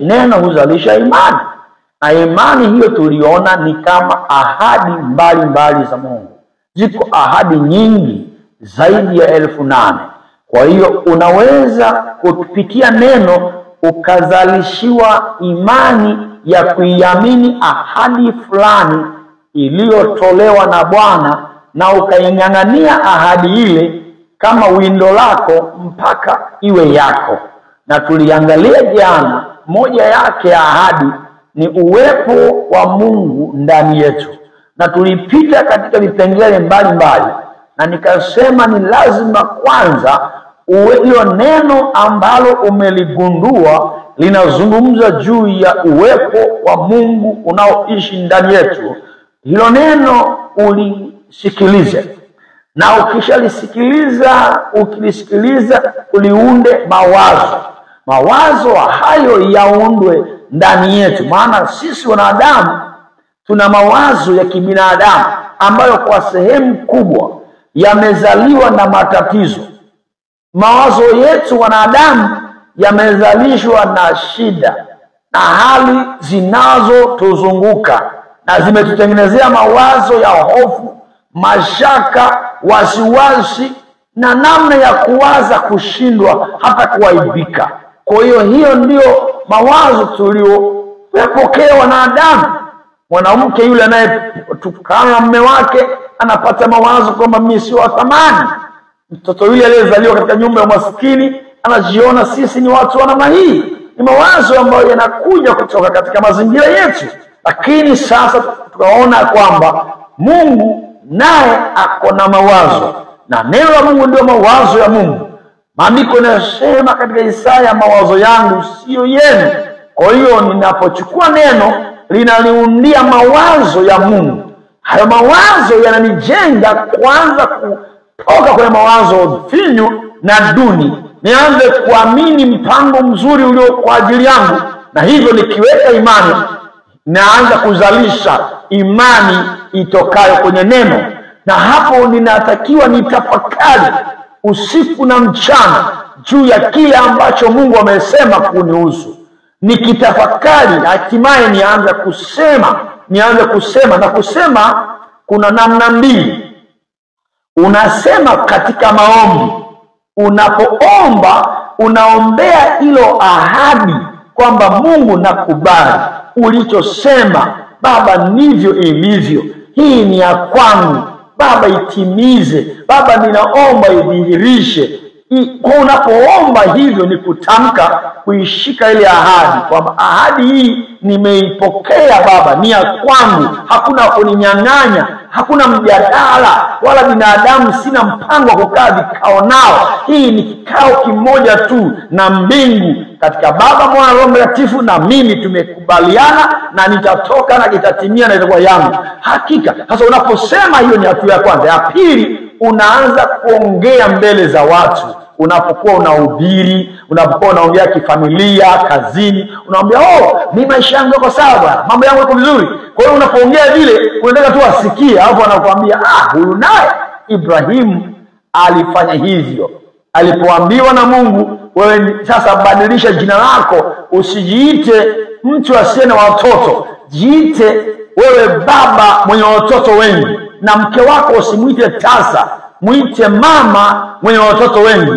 Neno huzalisha imani. Na imani hiyo tuliona ni kama ahadi mbalimbali za Mungu. Ziko ahadi nyingi zaidi ya 8,000. Kwa hiyo unaweza kupitia neno ukazalishiwa imani ya kuiamini ahadi fulani iliyotolewa na Bwana, na ukaing'ang'ania ahadi ile kama windo lako mpaka iwe yako. Na tuliangalia jana, moja yake ya ahadi ni uwepo wa Mungu ndani yetu, na tulipita katika vipengele mbalimbali, na nikasema ni lazima kwanza hilo neno ambalo umeligundua linazungumza juu ya uwepo wa Mungu unaoishi ndani yetu, hilo neno ulisikilize. Na ukilisikiliza uliunde mawazo hayo yaundwe ndani yetu. Maana sisi wanadamu tuna mawazo ya kibinadamu ambayo kwa sehemu kubwa yamezaliwa na matatizo. Mawazo yetu wanadamu yamezalishwa na shida na hali zinazotuzunguka, na zimetutengenezea mawazo ya hofu, mashaka, wasiwasi na namna ya kuwaza kushindwa hata kuaibika. Kwa hiyo ndio mawazo tuliyopokea wanadamu. Mwanamke yule anayetukana na mume wake anapata mawazo kwamba mimi sio wa thamani. Mtoto yule aliyezaliwa katika nyumba ya maskini anajiona sisi ni watu wa namna hii. Ni mawazo ambayo yanakuja kutoka katika mazingira yetu. Lakini sasa tukaona kwamba Mungu naye ako na mawazo, na neno la Mungu ndio mawazo ya Mungu. Maandiko yanasema katika Isaya, mawazo yangu sio yenu. Kwa hiyo ninapochukua neno linaliundia mawazo ya Mungu, hayo mawazo yananijenga kwanza kutoka kwenye mawazo finyu na duni, nianze kuamini mpango mzuri ulio kwa ajili yangu, na hivyo nikiweka imani naanza kuzalisha imani itokayo kwenye neno. Na hapo ninatakiwa nitafakari usiku na mchana juu ya kile ambacho Mungu amesema kunihusu. Nikitafakari hatimaye nianze kusema. Na kusema kuna namna mbili. Unasema katika maombi. Unapoomba unaombea hilo ahadi kwamba Mungu, nakubali ulichosema Baba, ndivyo ilivyo. Hii ni ya kwangu Baba, itimize. Baba, ninaomba idhihirishe. Unapoomba hivyo ni kutamka, kuishika ile ahadi kwamba ahadi hii nimeipokea Baba, ni ya kwangu, hakuna kuninyang'anya, hakuna mjadala wala binadamu, sina mpango wa kukaa vikao nao. Hii ni kikao kimoja tu na mbingu, katika Baba, Mwana, Roho Mtakatifu, na mimi tumekubaliana, na nitatoka na kitatimia na itakuwa yangu. Hakika. Sasa unaposema, hiyo ni hatua ya kwanza. Ya pili, unaanza kuongea mbele za watu. Unapokuwa unahubiri, unapokuwa unaongea kifamilia, kazini, unaambia mimi maisha yangu yako sawa bwana, mambo yangu yako vizuri. Kwa hiyo unapoongea vile unataka tu asikie, hapo anakuambia huyu naye Ibrahimu alifanya hivyo. Alipoambiwa na Mungu, wewe sasa badilisha jina lako, usijiite mtu asiye na watoto, jiite wewe baba mwenye watoto wengi, na mke wako usimuite tasa, muite mama mwenye watoto wengi.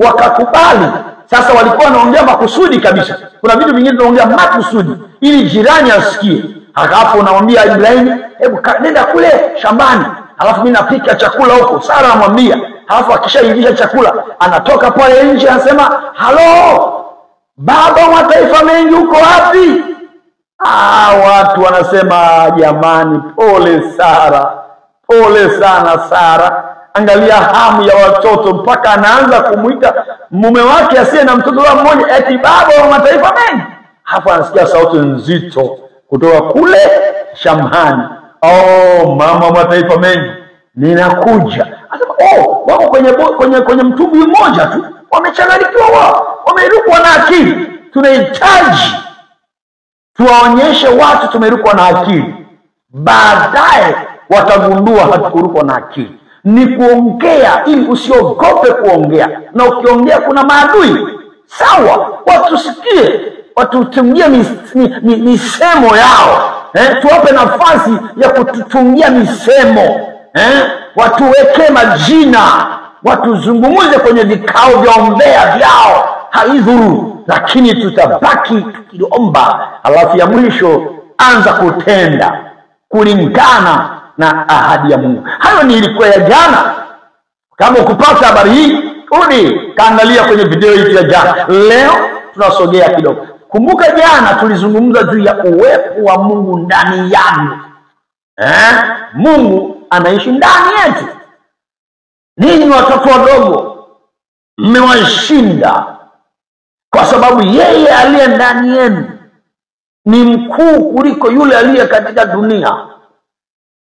Wakakubali. Sasa walikuwa wanaongea makusudi kabisa. Kuna vitu vingine tunaongea makusudi ili jirani asikie. Halafu unamwambia Ibrahim, hebu nenda kule shambani, halafu mimi napika chakula huko. Sara anamwambia, halafu akishaingisha chakula anatoka pale nje anasema, halo baba wa mataifa mengi, uko wapi? Watu wanasema, jamani, pole Sara, pole sana Sara. Angalia hamu ya watoto, mpaka anaanza kumuita mume wake asiye na mtoto wa mmoja eti baba wa mataifa mengi. Hapo anasikia sauti nzito kutoka kule shambani, mama wa mataifa mengi, ninakuja. Anasema, wako kwenye mtumbwi mmoja tu, wamechanganyikiwa wao, wamerukwa na akili. Tunahitaji tuwaonyeshe watu tumerukwa na akili. Baadaye watagundua hatukurukwa na akili. Ni kuongea ili usiogope kuongea. Na ukiongea kuna maadui, sawa, watu sikie, watutungie misemo yao. Tuwape nafasi ya kututungia misemo. Watuweke majina, watuzungumuze kwenye vikao vya ombea vyao, haidhuru, lakini tutabaki tukiomba. Alafu ya mwisho, anza kutenda kulingana na ahadi ya Mungu. Hayo ni ilikuwa ya jana. Kama ukupata habari hii, udi kaangalia kwenye video hii ya jana. Leo tunasogea kidogo. Kumbuka jana tulizungumza juu ya uwepo wa Mungu ndani yangu. Mungu anaishi ndani yetu. Ninyi watoto wadogo mmewashinda, kwa sababu yeye aliye ndani yenu ni mkuu kuliko yule aliye katika dunia.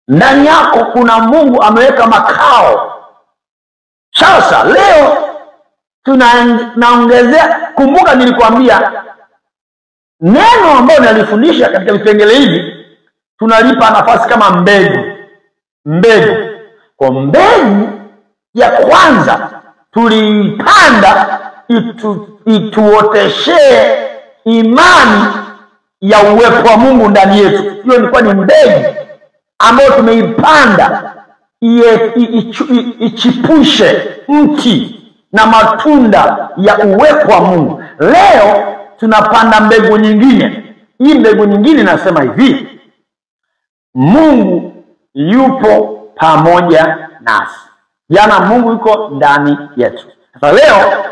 Ndani yako kuna Mungu ameweka makao. Sasa leo tunaongezea. Kumbuka nilikwambia neno ambalo nalifundisha katika vipengele hivi tunalipa nafasi kama mbegu. Kwa mbegu ya kwanza tulipanda ituoteshe imani ya uwepo wa Mungu ndani yetu. Hiyo ilikuwa ni mbegu ambayo tumeipanda ichipushe mti na matunda ya uwepo wa Mungu. Leo tunapanda mbegu nyingine. Hii mbegu nyingine nasema hivi: Mungu yupo pamoja nasi. Jana Mungu yuko ndani yetu. Sasa leo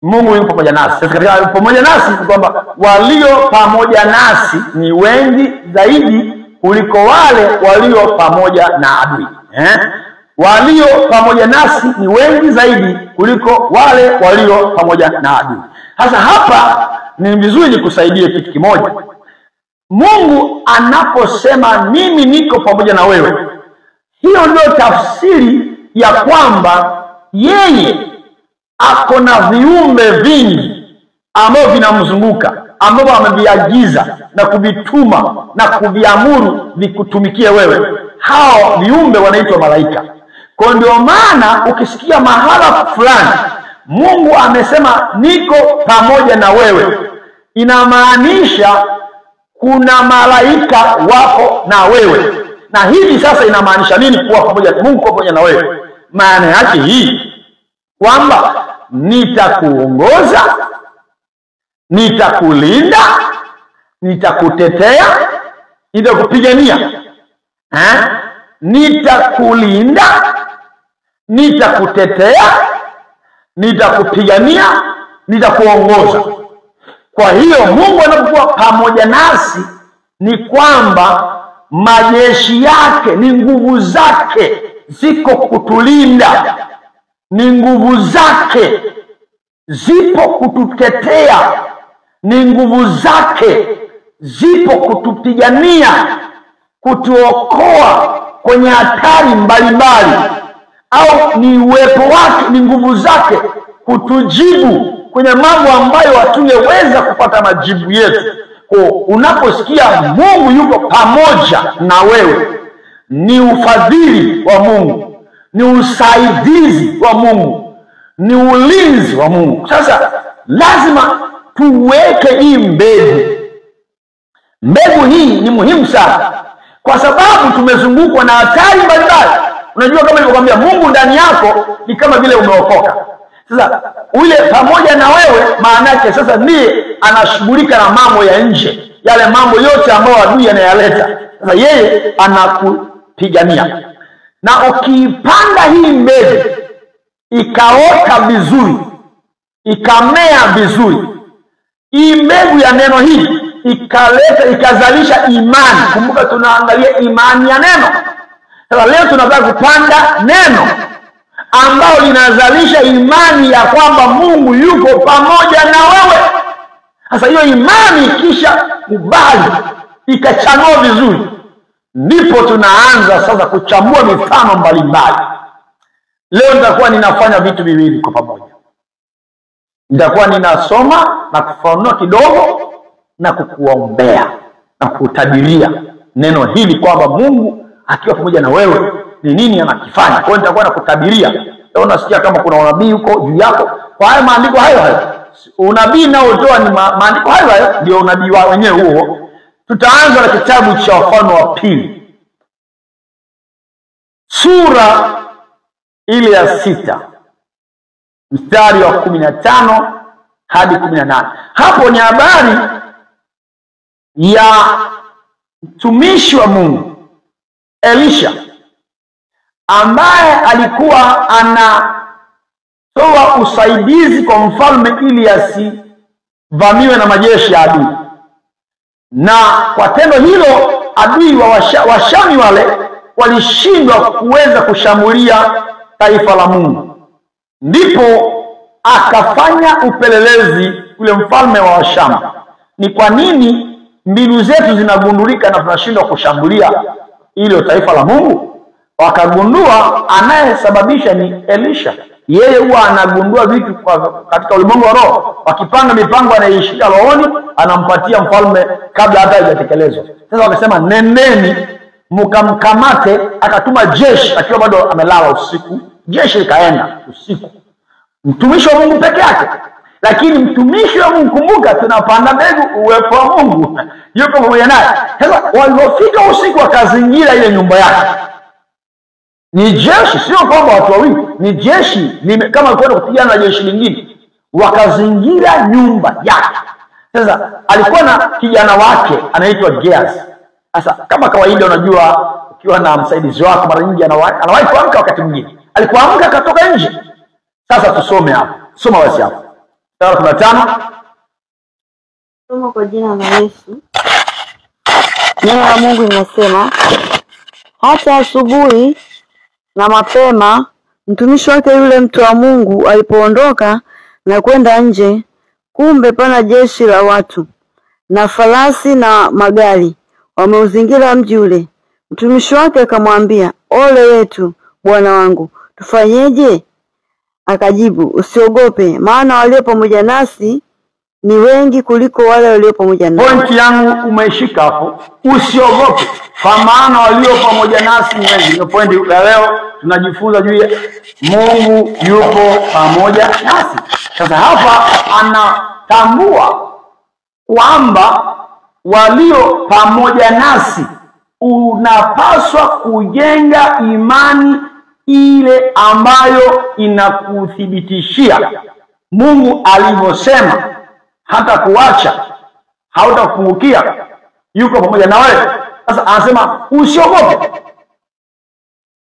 Mungu yupo pamoja nasi. Sasa katika pamoja nasi ni kwamba walio pamoja nasi ni wengi zaidi kuliko wale walio pamoja na adui. Walio pamoja nasi ni wengi zaidi kuliko wale walio pamoja na adui. Sasa hapa ni vizuri nikusaidie kitu kimoja. Mungu anaposema mimi niko pamoja na wewe, hiyo ndio tafsiri ya kwamba yeye ako na viumbe vingi ambao vinamzunguka, ambao ameviagiza na kuvituma na kuviamuru vikutumikie wewe. Hao viumbe wanaitwa malaika. Kwa ndio maana ukisikia mahala fulani Mungu amesema niko pamoja na wewe, inamaanisha kuna malaika wako na wewe. Na hivi sasa inamaanisha nini kuwa pamoja Mungu kwa pamoja na wewe? Maana yake hii kwamba nitakuongoza, nitakulinda, nitakutetea, nitakupigania. Nitakulinda, nitakutetea, nitakupigania, nitakuongoza. Kwa hiyo Mungu anapokuwa pamoja nasi ni kwamba majeshi yake, ni nguvu zake ziko kutulinda, ni nguvu zake zipo kututetea, ni nguvu zake zipo kutupigania, kutuokoa kwenye hatari mbalimbali, au ni uwepo wake, ni nguvu zake kutujibu kwenye mambo ambayo hatungeweza kupata majibu yetu. Kwa unaposikia Mungu yuko pamoja na wewe, ni ufadhili wa Mungu, ni usaidizi wa Mungu, ni ulinzi wa Mungu. Sasa lazima tuweke hii mbegu. Mbegu hii ni muhimu sana, kwa sababu tumezungukwa na hatari mbalimbali. Unajua, kama nilivyokuambia, Mungu ndani yako ni kama vile umeokoka. Sasa ule pamoja na wewe, maana yake sasa ndiye anashughulika na mambo ya nje, yale mambo yote ambayo adui anayaleta. Sasa yeye anakupigania. Na ukipanda hii mbegu ikaota vizuri, ikamea vizuri, hii mbegu ya neno hili ikazalisha imani. Kumbuka tunaangalia imani ya neno. Sasa leo tunataka kupanda neno ambao linazalisha imani ya kwamba Mungu yuko pamoja na wewe. Sasa hiyo imani kisha kubali, ikachanua vizuri, ndipo tunaanza sasa kuchambua mifano mbalimbali. Leo nitakuwa ninafanya vitu viwili kwa pamoja. Nitakuwa ninasoma na kufafanua kidogo na kukuombea na kutabiria neno hili kwamba Mungu akiwa pamoja na wewe ni nini anakifanya. Kwa hiyo nitakuwa nakutabiria. Leo nasikia kama kuna unabii huko juu yako. Kwa haya maandiko hayo Unabii naotoa ni maandiko hayo ndio unabii wao wenyewe huo. Tutaanza na kitabu cha Wafalme wa Pili, sura ile ya 6 mstari wa 15 hadi 18. Hapo ni habari ya mtumishi wa Mungu Elisha ambaye alikuwa anatoa usaidizi kwa mfalme ili asivamiwe na majeshi ya adui. Na kwa tendo hilo adui wa Washami wale walishindwa kuweza kushambulia taifa la Mungu. Ndipo akafanya upelelezi ule mfalme wa Washami, ni kwa nini mbinu zetu zinagundulika na tunashindwa kushambulia ile taifa la Mungu? Wakagundua anayesababisha ni Elisha. Yeye huwa anagundua vitu katika ulimwengu wa roho, wakipanga mipango anaishia rohoni, anampatia mfalme kabla hata haijatekelezwa. Sasa wakasema nendeni mkamkamate. Akatuma jeshi akiwa bado amelala usiku, jeshi likaenda usiku, mtumishi wa Mungu peke yake. Lakini mtumishi wa Mungu, kumbuka tunapanda mbegu, uwepo wa Mungu yuko pamoja naye. Sasa walipofika usiku wakazingira ile nyumba yake. Ni jeshi, sio kwamba watu wawili, ni jeshi kama kwenda kupigana na jeshi lingine. Wakazingira nyumba yake. Sasa alikuwa na kijana wake anaitwa Gehazi. Sasa kama kawaida, unajua ukiwa na msaidizi wako mara nyingi anawahi kuamka, wakati mwingine alipoamka akatoka nje. Sasa tusome hapo. Soma basi hapo. Sura 15. Soma kwa jina la Yesu. Neno la Mungu linasema, hata asubuhi na mapema mtumishi wake yule mtu wa Mungu alipoondoka na kwenda nje, kumbe pana jeshi la watu na farasi na magari wameuzingira mji ule. Mtumishi wake akamwambia, ole wetu bwana wangu, tufanyeje? Akajibu, usiogope, maana walio pamoja nasi ni wengi kuliko wale walio pamoja nasi. Pointi yangu umeishika hapo. Usiogope, kwa maana walio pamoja nasi ni wengi. Ndio pointi ya leo, tunajifunza juu ya Mungu yupo pamoja nasi. Sasa hapa anatambua kwamba walio pamoja nasi, unapaswa kujenga imani ile ambayo inakuthibitishia Mungu alivyosema hata kuacha, hautakupungukia, yuko pamoja na wewe. Sasa anasema usiogope,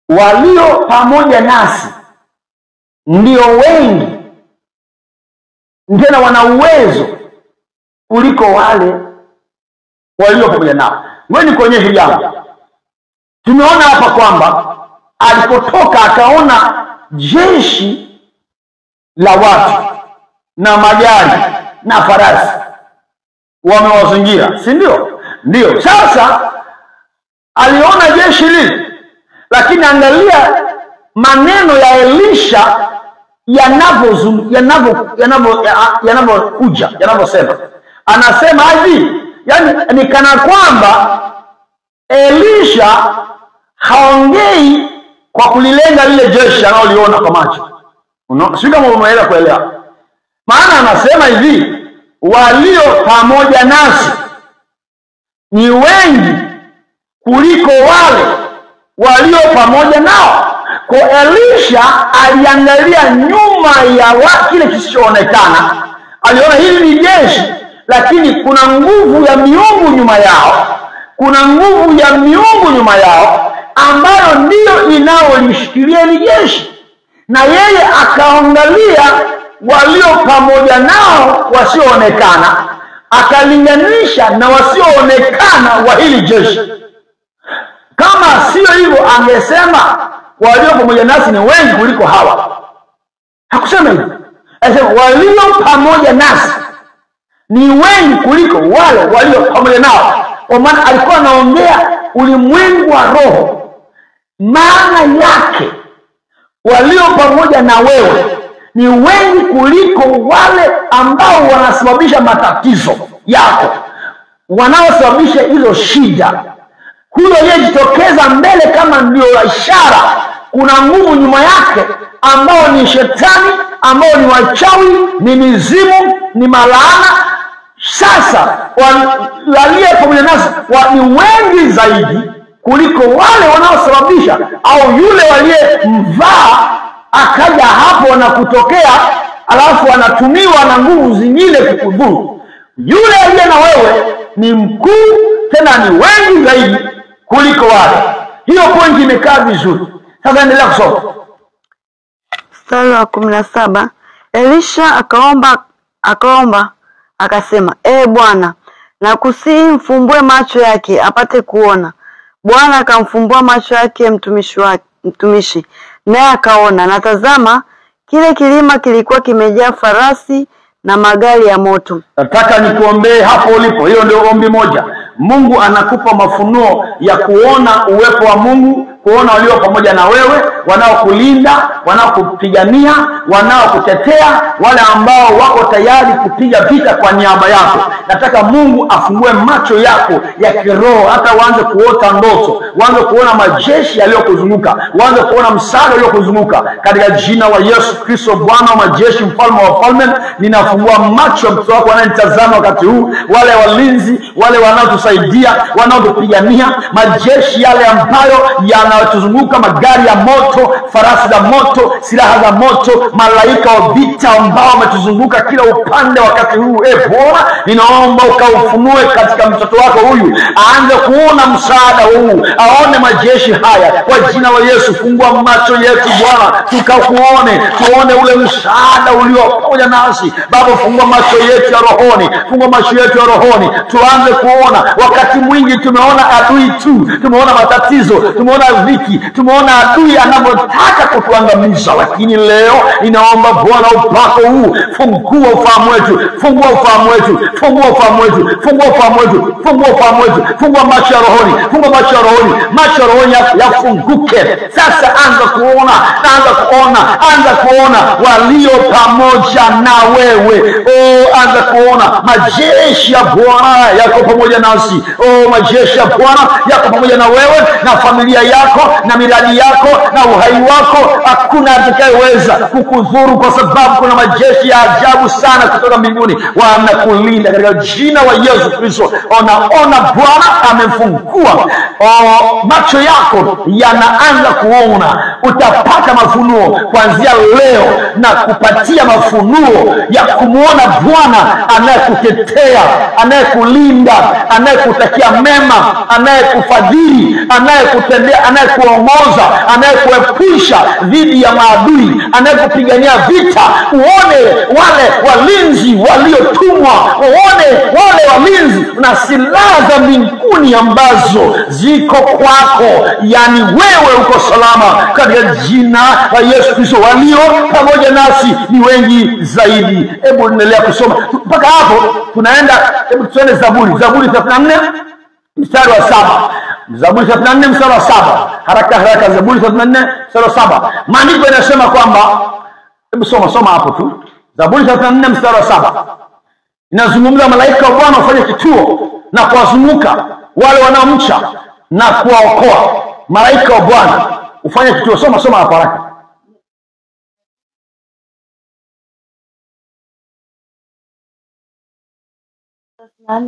walio pamoja nasi ndio wengi, tena wana uwezo kuliko wale walio pamoja nao. Wewe nikuonyeshe jambo. Tumeona hapa kwamba alipotoka akaona jeshi la watu na magari na farasi wamewazingira, si ndio? Ndio. Sasa aliona jeshi lile, lakini angalia maneno ya Elisha yanavyosema. Anasema hivi, yani ni kana kwamba Elisha haongei kwa kulilenga lile jeshi analoliona kwa macho. Sio kama umeelewa kuelewa. Maana anasema hivi, walio pamoja nasi ni wengi kuliko wale walio pamoja nao. Kwa Elisha aliangalia nyuma ya kile kisichoonekana. Aliona hili ni jeshi, lakini kuna nguvu ya miungu nyuma yao. Kuna nguvu ya miungu nyuma yao ambayo ndiyo inaolishikilia hili jeshi. Na yeye akaangalia walio pamoja nao wasioonekana, akalinganisha na wasioonekana wa hili jeshi. Kama sio hivyo, angesema walio pamoja nasi ni wengi kuliko hawa. Hakusema hivyo. Anasema walio pamoja nasi ni wengi kuliko wale walio pamoja nao. Kwa maana alikuwa anaongea ulimwengu wa roho. Maana yake walio pamoja na wewe ni wengi kuliko wale ambao wanasababisha matatizo yako, wanaosababisha hizo shida. Huyo aliyejitokeza mbele kama ndio ishara, kuna nguvu nyuma yake ambao ni shetani ambao ni wachawi, ni mizimu, ni malaana. Sasa waliye pamoja nasi ni wengi zaidi kuliko wale wanaosababisha, au yule waliyemvaa akaja hapo na kutokea alafu anatumiwa na nguvu zingine kukudhuru. Yule aliye na wewe ni mkuu, tena ni wengi zaidi kuliko wale. Hiyo pointi imekaa vizuri. Sasa endelea kusoma. Mstari wa 17. Elisha akaomba akasema, Bwana, nakusihi mfumbue macho yake apate kuona. Bwana akamfumbua macho yake mtumishi, naye akaona, na tazama, kile kilima kilikuwa kimejaa farasi na magari ya moto. Nataka nikuombee hapo ulipo. Hiyo ndio ombi moja. Mungu anakupa mafunuo ya kuona uwepo wa Mungu, kuona walio pamoja na wewe, wanaokulinda, wanaokupigania, wanaokutetea, wale ambao wako tayari kupiga vita kwa niaba yako. Nataka Mungu afungue macho yako ya kiroho, hata uanze kuota ndoto, uanze kuona majeshi yaliyokuzunguka, uanze kuona msaada uliokuzunguka. Katika jina la Yesu Kristo, Bwana wa majeshi, mfalme wa falme, ninafungua macho ya mtoto wako anayetazama wakati huu, wale walinzi, wale wanaotusaidia, wanaotupigania, majeshi yale ambayo yanayotuzunguka, magari ya moto, farasi za moto, silaha za moto, malaika wa vita ambao wametuzunguka kila upande wakati huu. Bwana, ninaomba ukaufunue katika mtoto wako huyu, aanze kuona msaada huu, aone majeshi haya kwa jina la Yesu. Fungua macho yetu Bwana, tukakuone, tuone ule msaada ulio pamoja nasi. Baba, fungua macho yetu ya rohoni, fungua macho yetu ya rohoni, tuanze kuona. Wakati mwingi tumeona adui tu, tumeona matatizo, tumeona dhiki, tumeona adui anavyotaka kutuangamiza, lakini leo ninaomba Bwana upako huu, fungua ufahamu wetu, fungua ufahamu wetu, fungua ufahamu wetu, fungua ufahamu wetu, fungua ufahamu wetu, fungua macho ya rohoni, fungua macho ya rohoni, macho ya rohoni yafunguke sasa. Anza kuona, anza kuona, anza kuona walio pamoja na wewe. Anza kuona majeshi ya Bwana yako pamoja nasi. Majeshi ya Bwana yako pamoja na wewe na familia yako na miradi yako na uhai wako. Hakuna atakayeweza kukudhuru, kwa sababu kuna majeshi ya ajabu sana kutoka mbinguni wanakulinda katika jina la Yesu Kristo. Ona Bwana amefungua macho yako, yanaanza kuona. Utapata mafunuo kuanzia leo, na kupatia mafunuo ya kumuona Bwana anayekutetea, anayekulinda, anayekutakia mema, anayekufadhili, anayekutendea, anayekuongoza, anayekuepusha dhidi ya maadui, anayekupigania vita. Uone wale walinzi waliotumwa, uone wale walinzi na silaha za mbinguni ambazo ziko kwako. Yani wewe uko salama katika jina la Yesu Kristo. Walio pamoja nasi ni wengi zaidi. Hebu endelea kusoma mpaka hapo tunaenda. Hebu tuende Zaburi 34 mstari wa 7. Zaburi 34 mstari wa 7. Haraka Zaburi 34 mstari wa 7. Maandiko yanasema kwamba, hebu soma hapo tu. Zaburi 34 mstari wa 7. Inazungumza malaika wa Bwana wafanye kituo na kuwazunguka wale wanaomcha na kuwaokoa. Malaika wa Bwana ufanye kituo. Soma hapo haraka.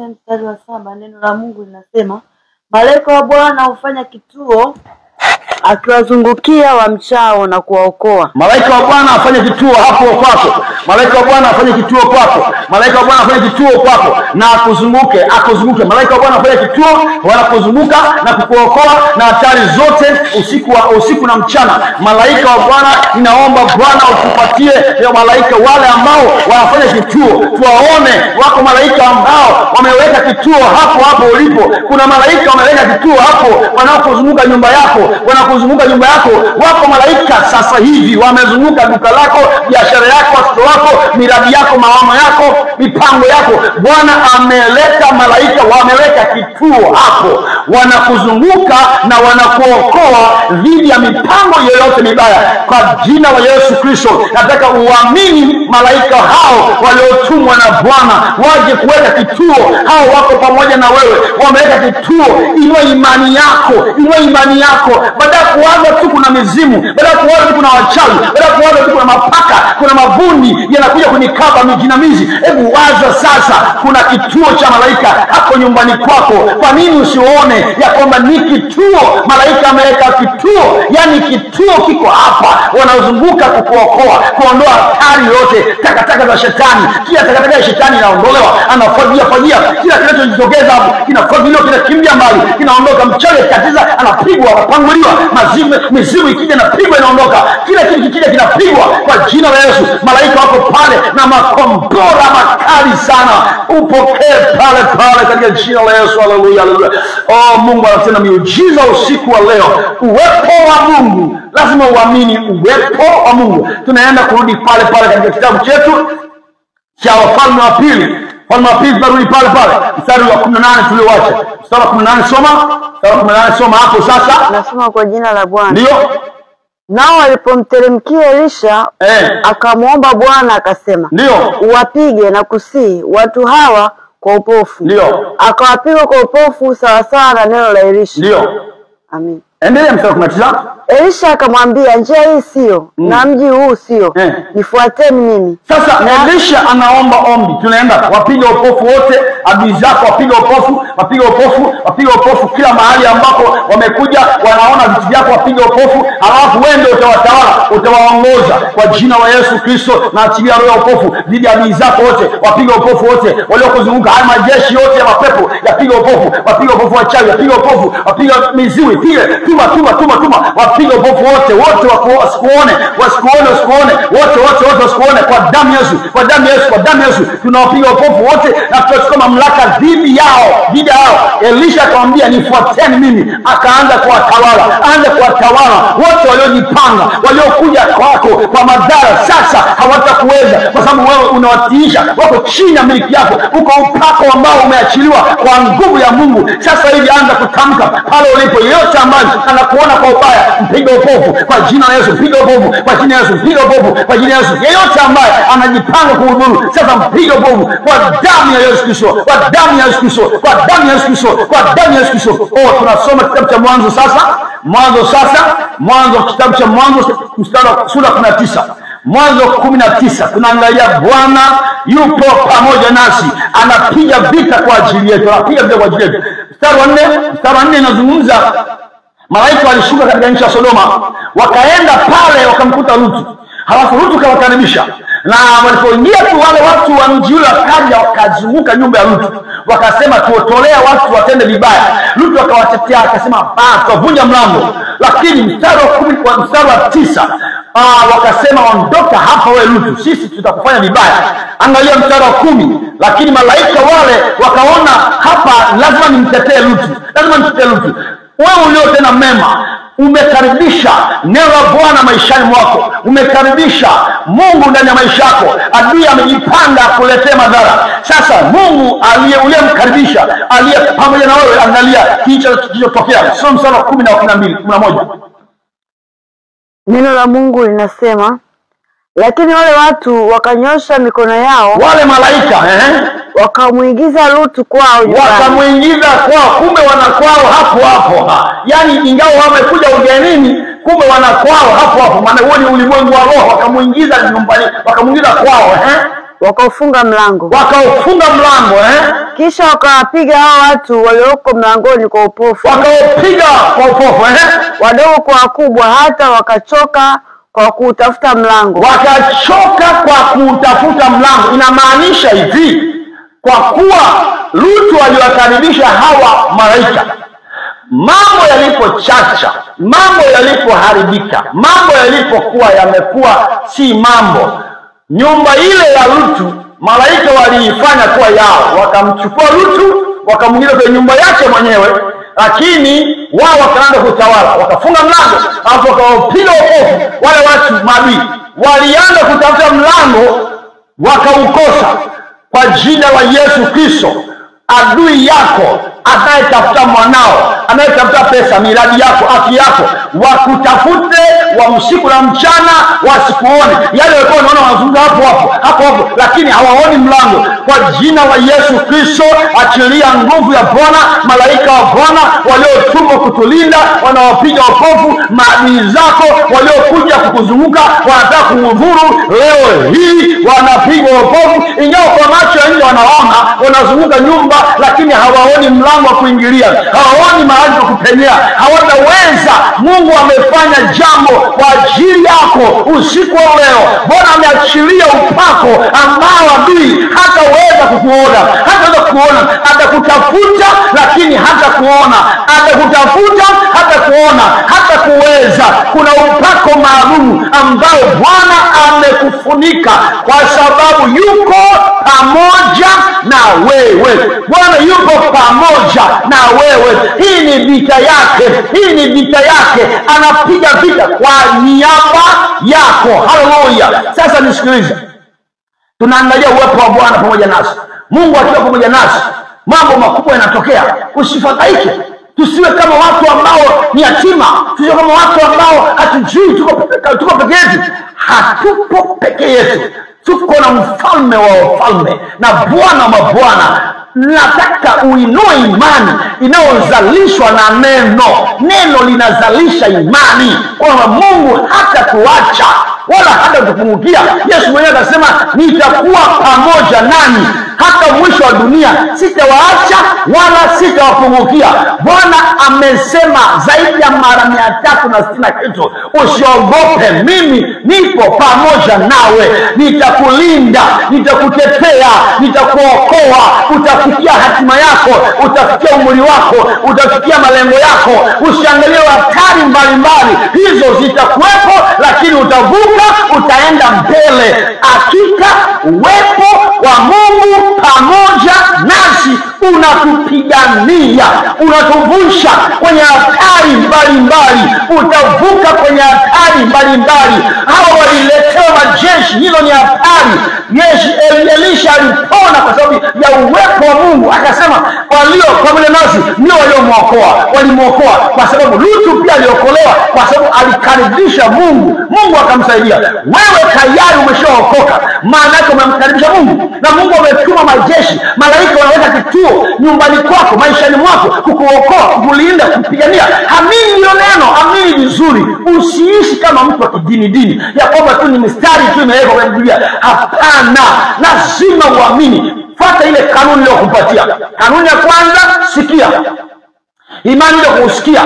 Mstari wa 7, neno la Mungu linasema, malaika wa Bwana hufanya kituo akiwazungukia wamchao na kuwaokoa. Malaika wa Bwana afanye kituo hapo kwako. Malaika wa Bwana afanye kituo kwako. Malaika wa Bwana afanye kituo kwako na akuzunguke. Malaika wa Bwana afanye kituo, wanakuzunguka na kukuokoa na hatari zote usiku na mchana. Malaika wa Bwana, ninaomba Bwana utupatie ya malaika wale ambao wanafanya kituo. Tuwaone wako malaika ambao wameweka kituo hapo ulipo. Kuna malaika wameweka kituo hapo wanaokuzunguka nyumba yako, kuzunguka nyumba yako. Wako malaika sasa hivi wamezunguka duka lako, biashara yako, watoto wako, miradi yako, maono yako, mipango yako. Bwana ameleta malaika, wameweka kituo hapo, wanakuzunguka na wanakuokoa dhidi ya mipango yoyote mibaya kwa jina la Yesu Kristo. Nataka uamini malaika hao waliotumwa na Bwana waje kuweka kituo. Hao wako pamoja na wewe, wameweka kituo. Inua imani yako, inua imani yako. Baada ya kuwaza tu kuna mizimu, baada ya kuwaza tu kuna wachawi, baada ya kuwaza tu kuna mapaka, kuna mabundi yanakuja kunikaba mijinamizi, hebu waza sasa kuna kituo cha malaika hapo nyumbani kwako. Kwa nini usione ya kwamba ni kituo? Malaika ameweka kituo, yani kituo kiko hapa, wanaozunguka kukuokoa, kuondoa hatari yote, takataka za shetani. Kila takataka ya shetani inaondolewa, anafagia kila kinachojitokeza hapo kinafagiliwa, kinakimbia mbali, kinaondoka. Mchawi katiza anapigwa, anapanguliwa. Mizimu ikija inapigwa, inaondoka. Kila kitu kikija kinapigwa kwa jina la Yesu. Malaika wako pale na makombora makali sana, upokee pale katika jina la Yesu. Haleluya, haleluya. Oh, Mungu anatenda miujiza usiku wa leo. Uwepo wa Mungu, lazima uamini uwepo wa Mungu. Tunaenda kurudi pale katika kitabu chetu cha Wafalme wa Pili. Wafalme wa Pili tunarudi pale mstari wa 18 tulioacha. Mstari wa 18 soma. Mstari wa 18 soma hapo sasa. Nasoma kwa jina la Bwana. Ndio. Nao walipomteremkia Elisha, akamwomba Bwana akasema, ndio, uwapige na kusii watu hawa kwa upofu. Ndio. Akawapiga kwa upofu sawa sawa na neno la Elisha. Ndio. Amen. Endelea mstari wa 19. Elisha akamwambia, njia hii sio na mji huu sio, nifuateni mimi. Sasa Elisha anaomba ombi. Tunaenda wapiga upofu wote, adui zako wapiga upofu, wapiga upofu kila mahali ambapo wamekuja wanaona vitu vyako, wapiga upofu. Alafu wewe ndio utawatawala, utawaongoza kwa jina la Yesu Kristo. Na achilia roho ya upofu dhidi ya adui zako wote, wapiga upofu wote waliokuzunguka, haya majeshi yote ya mapepo yapiga upofu, wapiga upofu wachawi, wapiga upofu, wapiga mizimu, pile tuma wapiga upofu wote wasikuone wote wasikuone kwa damu Yesu. Tunawapiga upofu wote na tutachukua mamlaka dhidi yao. Elisha akamwambia, nifuateni mimi. Akaanza kuwatawala wote waliojipanga, waliokuja kwako kwa madhara. Sasa hawatakuweza kwa sababu wewe unawatiisha, wako chini ya miliki yako. Uko upako ambao umeachiliwa kwa nguvu ya Mungu. Sasa hivi anza kutamka pale ulipo, yeyote ambaye anakuona kwa ubaya, mpiga upofu kwa jina la Yesu. Piga upofu kwa jina la Yesu. Piga upofu kwa jina la Yesu. Yeyote ambaye anajipanga kuhudhuru, sasa mpiga upofu kwa damu ya Yesu Kristo, kwa damu ya Yesu Kristo, kwa damu ya Yesu Kristo, kwa damu ya Yesu Kristo. Oh, tunasoma kitabu cha Mwanzo sasa. Mwanzo kitabu cha Mwanzo mstari wa sura 19. Mwanzo 19 tunaangalia Bwana yupo pamoja nasi, anapiga vita kwa ajili yetu, Mstari wa 4 inazungumza malaika walishuka katika nchi ya Sodoma, wakaenda pale wakamkuta Lutu. Halafu Lutu kawakaribisha, na walipoingia tu wale watu wa mji ule wakaja wakazunguka nyumba ya Lutu, wakasema tuotolea watu watende vibaya. Lutu akawatetea akasema tutavunja mlango. Lakini mstari wa 9 wakasema ondoka hapa wewe Lutu, sisi tutakufanya vibaya. Angalia mstari wa 10. Lakini malaika wale wakaona hapa lazima nimtetee Lutu. Wewe uliotenda mema, umekaribisha neno la Bwana maishani mwako, umekaribisha Mungu ndani ya maisha yako. Adui amejipanga kuletea madhara. Sasa Mungu aliyemkaribisha, aliye pamoja na wewe, angalia kilichotokea. Soma mstari wa 10 na 11. Neno la Mungu linasema, lakini wale watu wakanyosha mikono yao, wale malaika wakamuingiza Lutu kwao. Kumbe wanakwao hapo. Yani ingawa wamekuja ugenini, kumbe wanakwao hapo. Maana huo ni ulimwengu wa roho. Wakamuingiza nyumbani, wakamuingiza kwao. Wakaufunga mlango. Kisha wakawapiga hao watu walioko mlangoni kwa upofu. Wadogo kwa wakubwa, hata wakachoka kwa kutafuta mlango. Inamaanisha hivi, kwa kuwa Lutu aliwakaribisha hawa malaika, mambo yalipochacha, mambo yalipoharibika, mambo yalipokuwa yamekuwa si mambo, nyumba ile ya Lutu malaika waliifanya kuwa yao. Wakamchukua Lutu wakamwingiza kwenye nyumba yake mwenyewe, lakini wao wakaanza kutawala, wakafunga mlango, alafu wakawapiga upofu wale watu maadui. Walianza kutafuta mlango wakaukosa. Kwa jina la Yesu Kristo, adui yako anayetafuta mwanao, anayetafuta pesa, miradi yako, afya yako, wakutafute wa usiku na mchana, wasikuone. Yale walikuwa wanaona wanazunguka hapo, lakini hawaoni mlango. Kwa jina la Yesu Kristo, achilia nguvu ya Bwana, malaika wa Bwana waliotumwa kutulinda, wanawapiga wokovu maadui zako waliokuja kukuzunguka, wanataka kumudhuru. Leo hii wanapigwa wokovu, ingawa kwa macho ya nje wanaona, wanazunguka nyumba, lakini hawaoni mlango wa kuingilia, hawaoni mahali pa kupenyea, hawataweza. Mungu amefanya jambo kwa ajili yako usiku wa leo. Bwana ameachilia upako ambao adui hataweza kukuona, hataweza kuona. Atakutafuta lakini hata kuona, atakutafuta hata kuona, hata kuweza. Kuna upako maalum ambao Bwana amekufunika, kwa sababu yuko pamoja na wewe. Bwana yuko pamoja na wewe. Hii ni vita yake, hii ni vita yake. Anapiga vita kwa niaba yako. Haleluya. Sasa nisikilize, tunaangalia uwepo wa Bwana pamoja nasi. Mungu akiwa pamoja nasi, mambo makubwa yanatokea. Usifadhaike, tusiwe kama watu ambao ni yatima, tusiwe kama watu ambao hatujui tuko peke yetu. Hatupo peke yetu, tuko na mfalme wa wafalme na Bwana wa mabwana. Nataka uinue imani inayozalishwa na neno. Neno linazalisha imani kwamba Mungu hata kuacha wala hata kupungukia. Yesu mwenyewe akasema, nitakuwa pamoja nanyi hata mwisho wa dunia, sitawaacha wala sitawapungukia. Bwana amesema zaidi ya mara 360 kitu. Usiogope, mimi nipo pamoja nawe, nitakulinda, nitakutetea, nitakuokoa. Utafikia hatima yako, utafikia umri wako, utafikia malengo yako. Usiangalie hatari mbalimbali, hizo zitakuwepo, lakini utavuka, utaenda mbele. Hakika uwepo wa Mungu pamoja nasi unatupigania, unatuvusha kwenye hatari mbalimbali. Utavuka kwenye hatari mbalimbali. Hao waliletewa majeshi, hilo ni hatari. Elisha alipona kwa sababu ya uwepo wa Mungu. Akasema walio pamoja nasi ndio waliomwokoa. Walimwokoa kwa sababu Lutu pia aliokolewa kwa sababu alikaribisha Mungu. Mungu akamsaidia. Wewe tayari umeshaokoka, maana yake umemkaribisha Mungu, na Mungu ametuma majeshi, malaika wanaweka kituo nyumbani kwako, maishani mwako, kukuokoa, kukulinda, kupigania. Amini hilo neno, amini vizuri. Usiishi kama mtu wa kidini ya kwamba tu ni mistari tu imewekwa kwenye Biblia. Hapana, lazima uamini. Fuata ile kanuni leo kupatia. Kanuni ya kwanza, sikia. Imani ndio kusikia.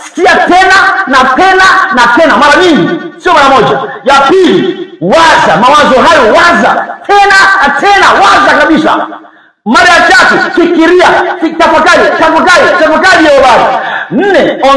Sikia tena na tena na tena, mara nyingi, sio mara moja. Ya pili, waza mawazo hayo, waza tena na tena, waza kabisa. Mara ya tatu, fikiria, tafakari hiyo habari. 4,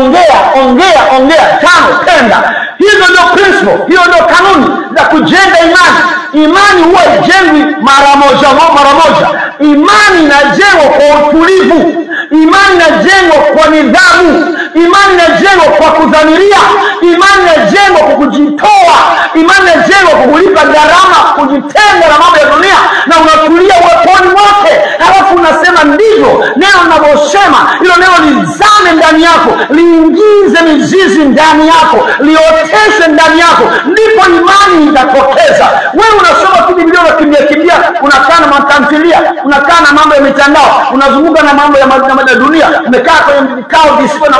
ongea. 5, tenda. Hizo ndio principle, hiyo ndio kanuni za kujenga imani. Imani huwa ijengwi mara moja. Imani inajengwa kwa utulivu. Imani inajengwa kwa nidhamu. Imani inajengwa kwa kudhamiria. Imani inajengwa kwa kujitoa. Imani inajengwa kwa kulipa gharama, kujitenga na mambo ya dunia, na unatulia uweponi mwake. Halafu unasema ndivyo neno linavyosema. Hilo neno lizame ndani yako, liingize mizizi ndani yako, lioteshe ndani yako, ndipo imani itatokeza. Wewe unasoma tu Biblia, unakimbia, unakaa na matamthilia, unakaa na mambo ya mitandao, unazunguka na mambo ya dunia, umekaa kwenye vikao visivyo na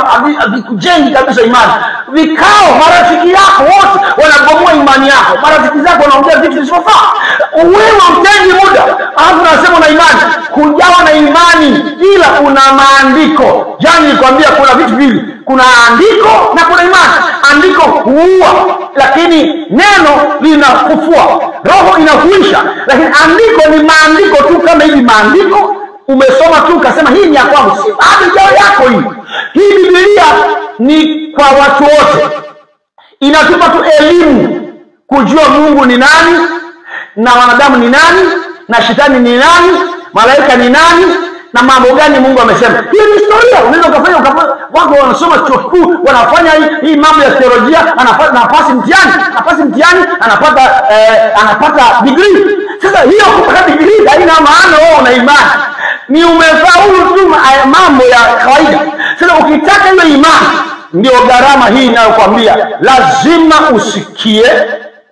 vikujengi kabisa imani. Vikao, marafiki yako wote wanabomoa imani yako. Marafiki zako wanaongea vitu visivyofaa. Wewe utengi muda, alafu unasema una imani. Kujawa na imani ila una maandiko. Jana nilikwambia kuna vitu viwili, kuna andiko na kuna imani. Andiko huua, lakini neno linafufua. Roho inahuisha, lakini andiko ni maandiko tu kama hivi. Maandiko umesoma tu ukasema hii ni ya kwangu, si bado yako hii. Hii Biblia ni kwa watu wote. Inatupa tu elimu kujua Mungu ni nani, na wanadamu ni nani, na shetani ni nani, malaika ni nani, na mambo gani Mungu amesema. Hii ni historia. Unaweza kufanya watu wanasoma chuo kikuu, wanafanya hii mambo ya theolojia, anapata nafasi mtihani, anapata degree. Sasa hiyo kupata degree haina maana wewe una imani. ni umefaulu tu mambo ya kawaida. Sasa ukitaka hiyo imani, ndio gharama hii inayokuambia lazima usikie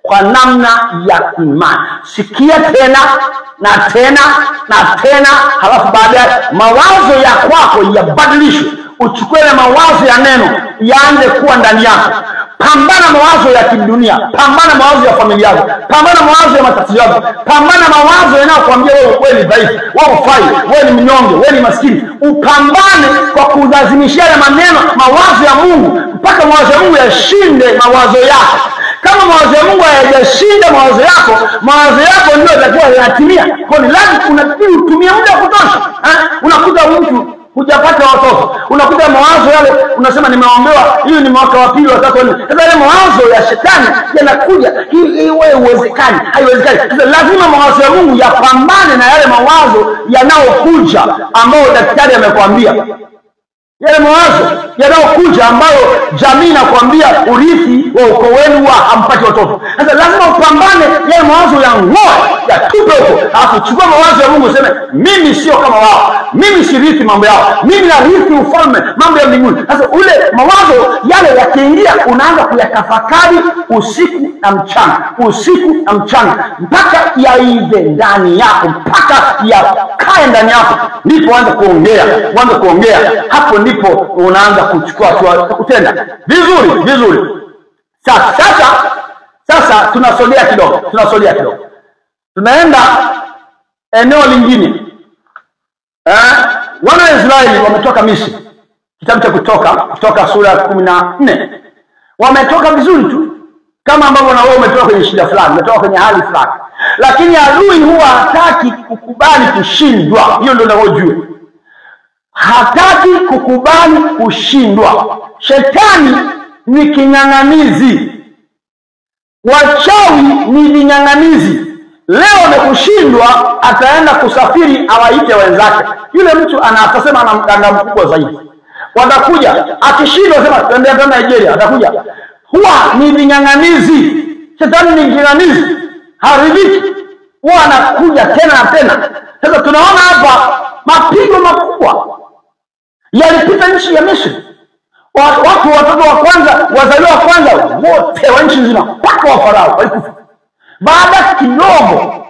kwa namna ya imani. Sikia tena na tena na tena, halafu baadaye mawazo ya kwako yabadilishwe. Uchukue mawazo ya neno yaanze kuwa ndani yako. Pambana mawazo ya kidunia, pambana mawazo ya familia yako, pambana mawazo ya matatizo yako, pambana mawazo yanayokuambia wewe ni dhaifu, wewe hufai, wewe ni mnyonge, wewe ni maskini. Upambane kwa kulazimishia maneno mawazo ya Mungu mpaka mawazo ya Mungu yashinde mawazo yako. Kama mawazo ya Mungu hayajashinda mawazo yako ndio yatakuwa yanatimia. Kwa ni lazima unabidi utumie muda wa kutosha. Unakuta mtu hujapata watoto, unakuta mawazo yale unasema nimeombewa, hiyo ni mwaka wa pili wa tatu. Sasa yale mawazo ya shetani yanakuja, hii wewe uwezekani, haiwezekani. Sasa lazima mawazo ya Mungu yapambane na yale mawazo yanayokuja ambayo daktari amekwambia. Yale mawazo yanayokuja ambayo jamii inakwambia urithi wa ukoo wenu hampati watoto. Sasa lazima upambane yale mawazo ya ngoa ya tupe huko. Alafu chukua mawazo ya Mungu useme mimi sio kama wao. Mimi sirithi mambo yao. Mimi narithi ufalme, mambo ya mbinguni. Sasa ule mawazo yale yakiingia, unaanza kuyatafakari usiku na mchana. Usiku na mchana mpaka yaive ndani yako, mpaka yakae ndani yako. Ndipo uanze kuongea. Hapo ndipo unaanza kuchukua hatua kutenda. Vizuri. Sasa tunasogea kidogo. Tunaenda eneo lingine. Wana wa Israeli wametoka Misri. Kitabu cha Kutoka sura ya 14. Wametoka vizuri tu. Kama ambavyo na wewe umetoka kwenye shida fulani, umetoka kwenye hali fulani. Lakini adui huwa hataki kukubali kushindwa. Hiyo ndio unajua. Hataki kukubali kushindwa. Shetani ni king'ang'anizi. Wachawi ni vinyang'anizi. Leo amekushindwa, ataenda kusafiri awaite wenzake. Yule mtu atasema ana mganga mkubwa zaidi. Watakuja, akishindwa sema twende Nigeria, atakuja. Huwa ni vinyang'anizi. Shetani ni king'ang'anizi. Haridhiki. Huwa anakuja tena na tena. Sasa tunaona hapa mapigo makubwa yalipita nchi ya Misri. Watoto wa kwanza, wazaliwa wa kwanza wote wa nchi nzima mpaka wa Farao walikufa. Baada kidogo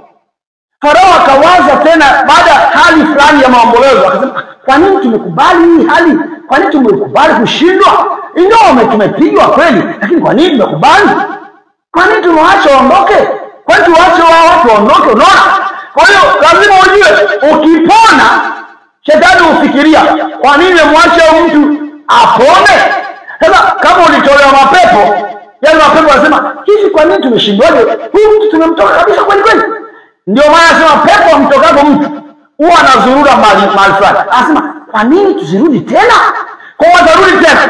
Farao akawaza tena, baada hali fulani ya maombolezo akasema, kwa nini tumekubali hii hali? Kwa nini tumekubali kushindwa? Ingawa tumepigwa kweli, lakini kwa nini tumekubali? Kwa nini tumewaacha waondoke? Kwa nini tuache wao watu waondoke? Unaona? Kwa hiyo lazima ujue, ukipona shetani ufikiria, kwa nini nimemwacha mtu apone? Sasa kama ulitolewa mapepo, yale mapepo yanasema, hivi kwa nini tumeshindwaje? Huyu mtu tumemtoka kabisa kweli. Ndio maana anasema pepo mtokapo mtu huwa anazurura mahali fulani. Anasema, kwa nini tusirudi tena? Kwa watarudi tena.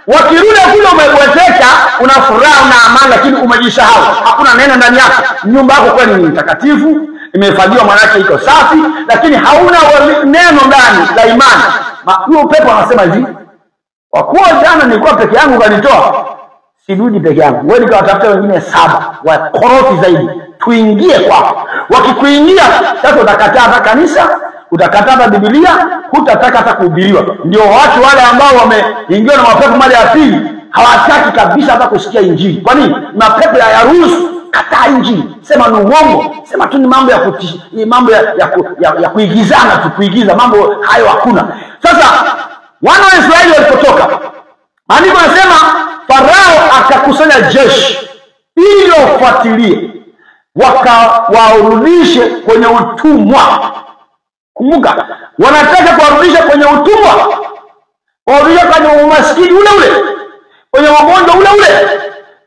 Wakirudi kule umebweteka, una furaha na amani, lakini umejisahau. Hakuna neno ndani yako. Nyumba yako kweli ni mtakatifu, imehifadhiwa, maana yake iko safi, lakini hauna neno ndani la imani. Huyo pepo anasema hivi, kwa kuwa jana nilikuwa peke yangu kanitoa, sirudi peke yangu. Wewe nikawatafuta wengine 7 wakorofi zaidi, tuingie kwako. Wakikuingia sasa utakataa kanisa, utakataa Biblia, hutataka hata kuhubiriwa. Ndio watu wale ambao wameingiwa na mapepo mara ya pili, hawataki kabisa hata kusikia injili. Kwa nini? Mapepo yaruhusu. Kataa injili. Sema ni uongo. Sema tu ni mambo ya mambo ya kuigizana tu, kuigiza. Mambo hayo hakuna. Sasa wana wa Israeli walipotoka, maandiko yanasema Farao akakusanya jeshi ili wafuatilie, wakawarudishe kwenye utumwa. Kumbuka, wanataka kuwarudisha kwenye utumwa, kuwarudisha kwenye umaskini ule, kwenye magonjwa ule,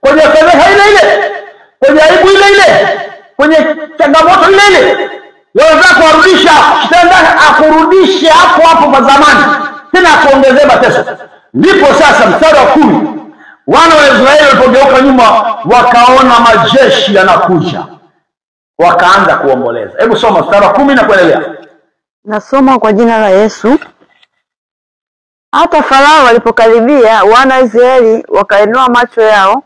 kwenye fedheha ile, kwenye aibu ile, kwenye changamoto ile. Wanataka kuwarudisha, kitenda akurudishe hapo kwa zamani, tena kuongezea mateso. Ndipo sasa mstari wa 10, wana wa Israeli walipogeuka nyuma, wakaona majeshi yanakuja, wakaanza kuomboleza. Hebu soma mstari wa 10 na kuendelea. Nasoma kwa jina la Yesu. Hata Farao walipokaribia, wana wa Israeli wakainua macho yao,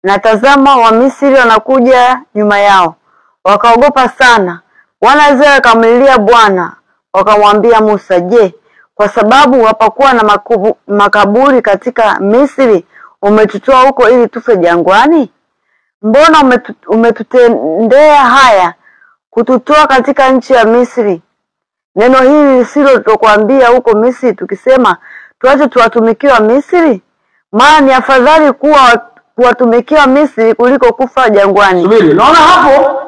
na tazama, Wamisri wanakuja nyuma yao. Wakaogopa sana. Wana wa Israeli wakamlilia Bwana, wakamwambia Musa, je, kwa sababu hapakuwa na makaburi katika Misri umetutoa huko ili tufe jangwani? Mbona umetutendea haya kututoa katika nchi ya Misri? Neno hili lisilo tukwambia huko Misri tukisema tuache tuwatumikie Misri? Maana ni afadhali kuwatumikia Misri kuliko kufa jangwani. Subiri, naona hapo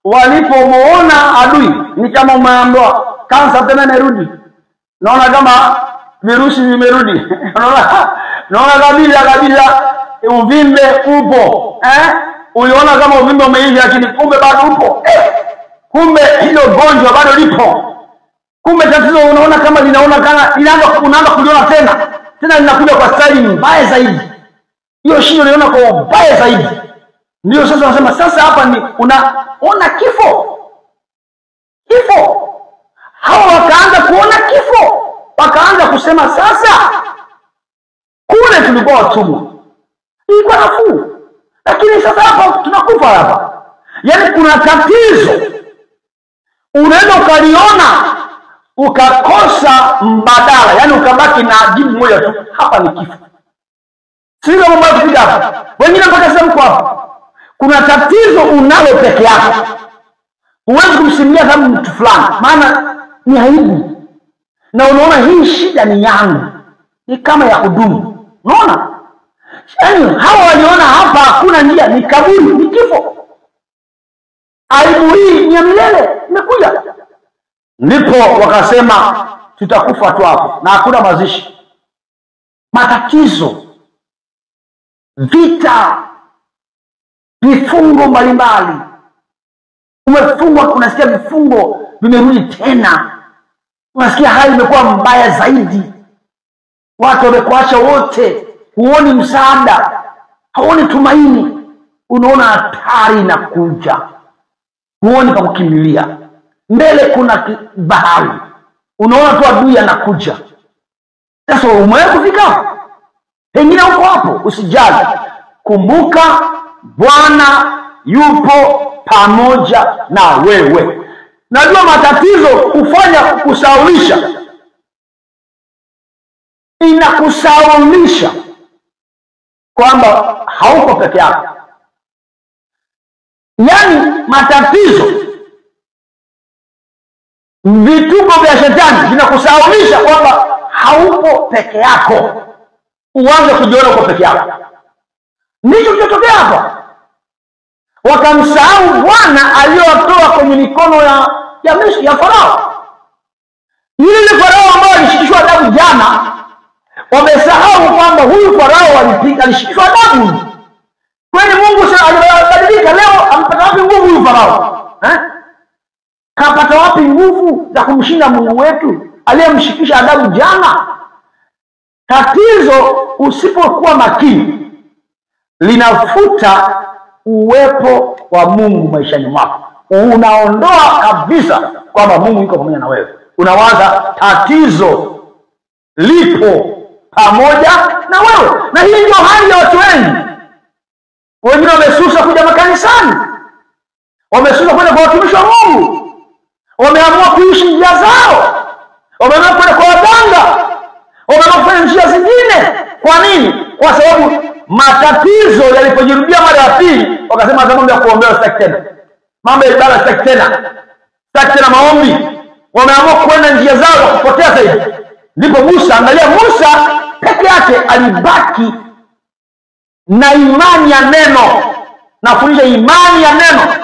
walipomuona adui ni kama umeambiwa kansa tena inarudi. Naona kama virusi vimerudi. Naona kabisa uvimbe upo. Uliona kama uvimbe umeisha lakini kumbe bado upo. Kumbe hilo gonjwa bado lipo. Kumbe tatizo unaona kama unaanza kuliona tena linakuja kwa staili mbaya zaidi. Hiyo shida unaona kwa mbaya zaidi. Ndio sasa wanasema sasa hapa ni unaona kifo. Hao wakaanza kuona kifo. Wakaanza kusema sasa kule tulikuwa watumwa. Ilikuwa nafuu. Lakini sasa hapa tunakufa hapa. Yaani kuna tatizo. Unaweza ukaliona ukakosa mbadala, yaani ukabaki na jibu moja tu, hapa ni kifo. Sio mambo ya kupiga hapa. Wengine mpaka sasa mko hapa. Kuna tatizo unalo peke yako. Huwezi kumsimulia kama mtu fulani, maana ni aibu. Na unaona hii shida ni yangu. Ni kama ya kudumu. Unaona? Yaani hawa waliona hapa hakuna njia, ni kaburi, ni kifo. Aibu hii ni ya milele, imekuja. Ndipo wakasema tutakufa tu hapo na hakuna mazishi. Matatizo, vita, vifungo mbalimbali. Umefungwa, unasikia vifungo vimerudi tena. Unasikia hali imekuwa mbaya zaidi. Watu wamekuacha wote, huoni msaada, huoni tumaini. Unaona hatari inakuja. Huoni pa kukimbilia. Mbele kuna bahari. Unaona tu adui anakuja. Sasa umewahi kufika? Pengine uko hapo, usijali. Kumbuka Bwana yupo pamoja na wewe. Najua matatizo kufanya kusaulisha. Inakusaulisha kwamba hauko peke yako. Yaani matatizo, vituko vya shetani vinakusaulisha kwamba haupo peke yako. Uanze kujiona uko peke yako. Ndicho kilichotokea hapa. Wakamsahau Bwana aliyowatoa kwenye mikono ya Farao. Yule Farao ambaye alishikishwa adabu jana, wamesahau kwamba huyu Farao alishikishwa adabu. Kwani Mungu sasa alibadilika leo, ampata wapi nguvu huyu Farao? Kapata wapi nguvu za kumshinda Mungu wetu aliyemshikisha adabu jana? Tatizo usipokuwa makini linafuta uwepo wa Mungu maishani mwako. Unaondoa kabisa kwamba Mungu yuko pamoja na wewe. Unawaza tatizo lipo pamoja na wewe. Na hii ndio hali ya watu wengi. Wengine wamesusa kuja makanisani. Wamesusa kwenda kwa watumishi wa Mungu. Wameamua kuishi njia zao. Wameamua kwenda kwa waganga. Wameamua kufanya njia zingine. Kwa nini? Kwa sababu matatizo yalipojirudia mara ya pili, wakasema hata mambo ya kuombea sitaki tena. Mambo ya ibada sitaki tena. Sitaki tena maombi. Wameamua kwenda njia zao kupotea zaidi. Ndipo Musa, angalia Musa peke yake alibaki na imani ya neno. Nafundisha imani ya neno.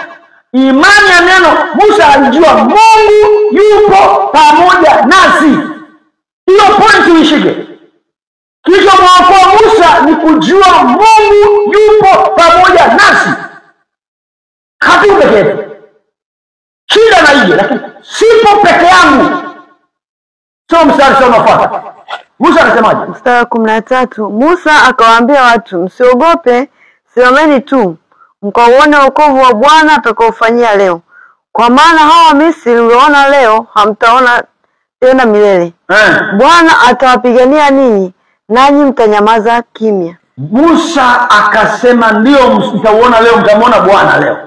Imani ya neno. Musa alijua Mungu yupo pamoja nasi. Hiyo point uishike. Kilichomwokoa Musa ni kujua Mungu yupo pamoja nasi. Hatuko peke yetu. Shida na ije, lakini sipo peke yangu. Sio mstari sio unafuata. Musa anasemaje? Mstari 13, Musa akawaambia watu, msiogope, simameni tu, mkauone wokovu wa Bwana atakaofanyia leo. Kwa maana hawa Misri mliona leo, hamtaona tena milele. Bwana atawapigania ninyi, nanyi mtanyamaza kimya. Musa akasema ndio mtauona leo, mtamwona Bwana leo.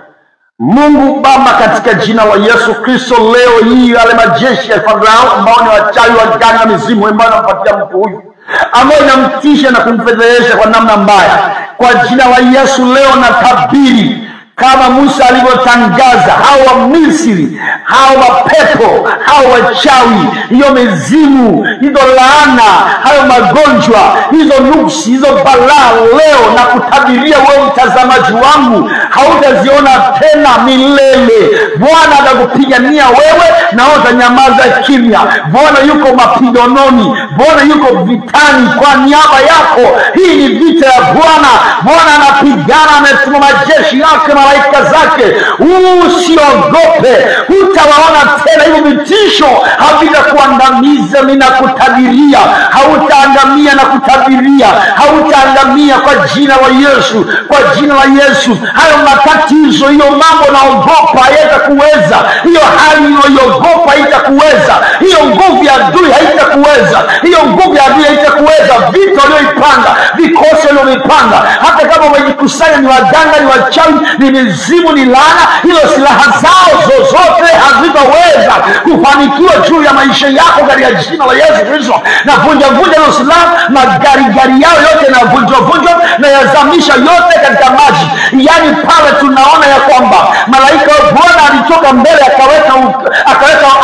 Mungu Baba, katika jina la Yesu Kristo, leo hii wale majeshi ya Farao ambao ni wachawi, waganga, mizimu ambao wanampatia mtu huyu, ambao inamtisha na kumfedhehesha kwa namna mbaya, kwa jina la Yesu leo natabiri kama Musa alivyotangaza, hao wa Misri, hao mapepo, hao wachawi, hiyo mizimu, hizo laana, hayo magonjwa, hizo nuksi, hizo balaa, leo na kutabiria wewe mtazamaji wangu, hautaziona tena milele. Bwana atakupigania wewe na utanyamaza kimya. Bwana yuko mapigano, Bwana yuko vitani kwa niaba yako. Hii ni vita ya Bwana. Bwana anapigana, ametuma majeshi yake, malaika zake. Usiogope, hutawaona tena hivyo vitisho, havitakuangamiza. Ninakutabiria hautaangamia, na kutabiria hautaangamia kwa jina la Yesu, kwa jina la Yesu. Hayo matatizo, hiyo mambo naogopa hayatakuweza, hiyo hali unayogopa haitakuweza, hiyo nguvu ya adui haitakuweza, hiyo nguvu ya adui haitakuweza. Vita ulioipanga, vikosi uliovipanga, hata kama wamejikusanya, ni waganga, ni wachawi, ni mizimu, ni laana, hizo silaha zao zozote hazitaweza kufanikiwa juu ya maisha yako katika jina la Yesu Kristo. Na vunja hizo silaha, magari yao yote na vunja na yazamisha yote katika maji. Yani pale tunaona ya kwamba malaika wa Bwana alitoka mbele,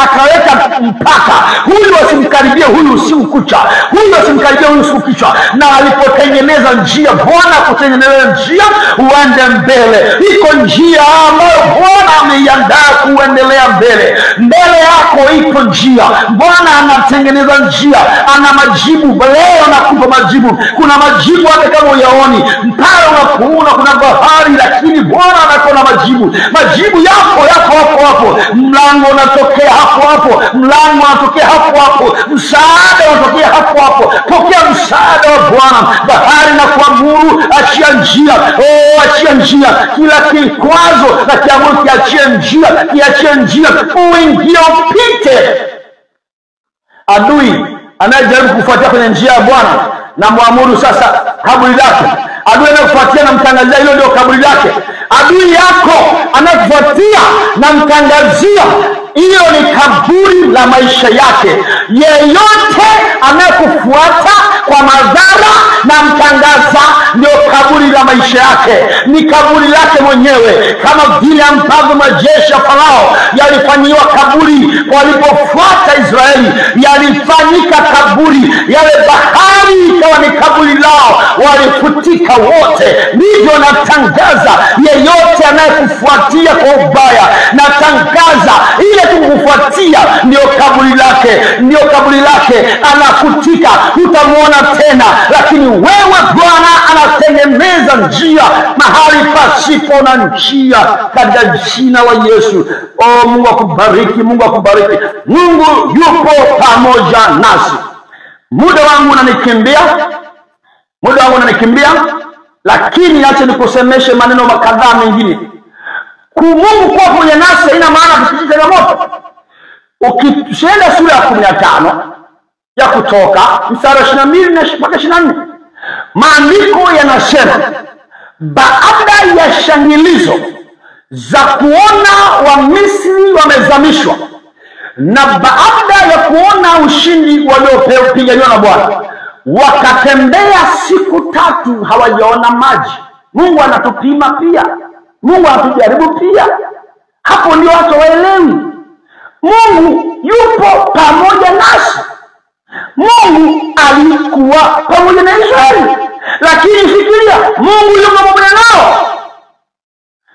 akaweka mpaka, huyu asimkaribie huyu usiku kucha, huyu asimkaribie huyu usiku kucha. Na alipotengeneza njia, Bwana kutengeneza njia uende mbele. Iko njia ambayo Bwana ameiandaa kuendelea mbele. Mbele yako iko njia. Bwana anatengeneza njia, ana majibu. Leo nakupa majibu. Kuna majibu hata kama uyaoni. Mpaka unapoona kuna bahari, lakini Bwana anakuwa majibu. Majibu yako hapo. Mlango unatokea hapo. Mlango unatokea hapo. Msaada unatokea hapo. Pokea msaada wa Bwana. Bahari na kuamuru, achia njia. Achia njia. Kila kikwazo na kiamuru kiachie njia. Uingie upite. Adui anayejaribu kufuatia kwenye njia ya Bwana, na muamuru sasa kaburi lake. Adui anakufuatia na mtangazia, hilo ndio kaburi lake. Adui yako anakufuatia na mtangazia, hiyo ni kaburi la maisha yake. Yeyote anayekufuata kwa madhara na mtangaza, ndio kaburi la maisha yake, ni kaburi lake mwenyewe. Kama vile ambavyo majeshi ya Farao yalifanyiwa kaburi walipofuata Israeli, yalifanyika kaburi, yale bahari ikawa ni kaburi lao, walifutika wote. Ndivyo natangaza, yeyote anayekufuatia kwa ubaya, natangaza ile kukufuatia ndio kaburi lake, anafutika, hutamuona tena. Lakini wewe, Bwana anatengeneza njia mahali pasipo na njia, katika jina la Yesu. Mungu akubariki, Mungu akubariki. Mungu yupo pamoja nasi. Muda wangu unanikimbia, lakini acha nikusemeshe maneno kadhaa mengine. Mungu kwa pamoja nasi ina maana tusitie changamoto. Ukisenda sura ya 15 ya Kutoka mstari 22 na 24, maandiko yanasema, baada ya shangilizo za kuona Wamisri wamezamishwa, na baada ya kuona ushindi waliopiganiwa na Bwana, wakatembea siku 3 hawajaona maji. Mungu anatupima pia, Mungu anatujaribu pia. Hapo ndio watu waelewi. Mungu yupo pamoja nasi. Mungu alikuwa pamoja na Israeli, lakini fikiria, Mungu yupo pamoja nao,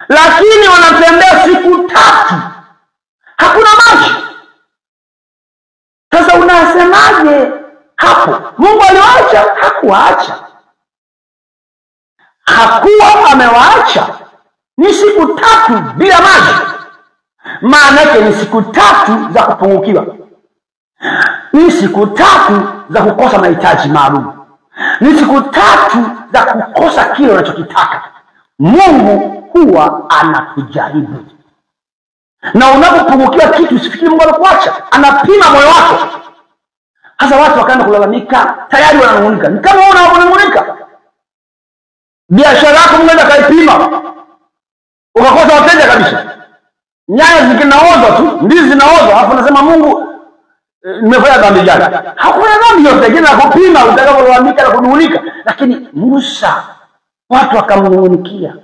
lakini wanatembea siku 3 hakuna maji. Sasa unasemaje hapo? Mungu aliwaacha? Hakuwaacha. Hakuwa amewaacha. Ni siku 3 bila maji. Maana yake ni siku 3 za kupungukiwa, ni siku 3 za kukosa mahitaji maalum, ni siku 3 za kukosa kile unachokitaka. Mungu huwa anakujaribu, na unapopungukiwa kitu usifikiri Mungu anakuacha. Anapima moyo wako. Hasa watu wakaanza kulalamika, tayari wananung'unika. Ni kama unanung'unika. Biashara yako Mungu anaipima, ukakosa wateja kabisa. Nyanya zikinaoza tu, ndizi zinaoza, alafu unasema Mungu nimefanya dhambi gani? Hakuna dhambi yote, lakini nakupima utakapolalamika na kunung'unika. Lakini Musa watu wakamnung'unikia.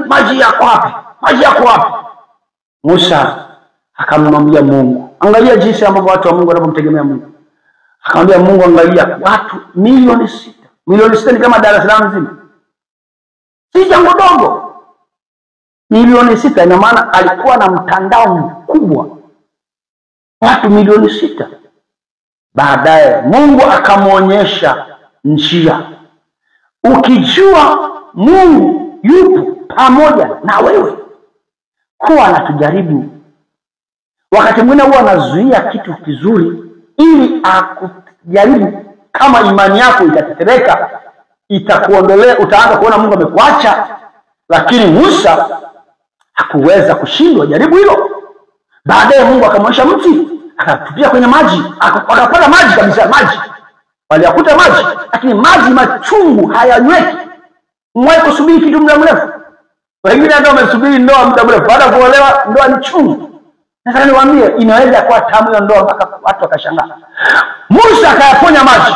Maji yako wapi? Maji yako wapi? Musa akamwambia Mungu. Angalia jinsi ambavyo watu wa Mungu wanapomtegemea Mungu. Akamwambia Mungu, angalia watu milioni 6. Milioni 6 ni kama Dar es Salaam nzima. Si jambo dogo. Milioni 6 ina maana alikuwa na mtandao mkubwa. Watu milioni 6. Baadaye Mungu akamwonyesha njia. Ukijua Mungu yupo pamoja na wewe, kuwa anatujaribu. Wakati mwingine huwa anazuia kitu kizuri ili akujaribu. Kama imani yako itatetereka, itakuondolea, utaanza kuona Mungu amekuacha. Lakini Musa hakuweza kushindwa jaribu hilo. Baadaye Mungu akamwonyesha mti, akatupia kwenye maji, akapata maji kabisa, maji. Waliyakuta maji, lakini maji machungu hayanyweki. Mwae kusubiri kitu muda mrefu. Wengine hata wamesubiri ndoa muda mrefu, baada ya kuolewa ndoa ni chungu. Nataka niwaambie inaweza kuwa tamu hiyo ndoa mpaka watu wakashangaa. Musa akayaponya maji.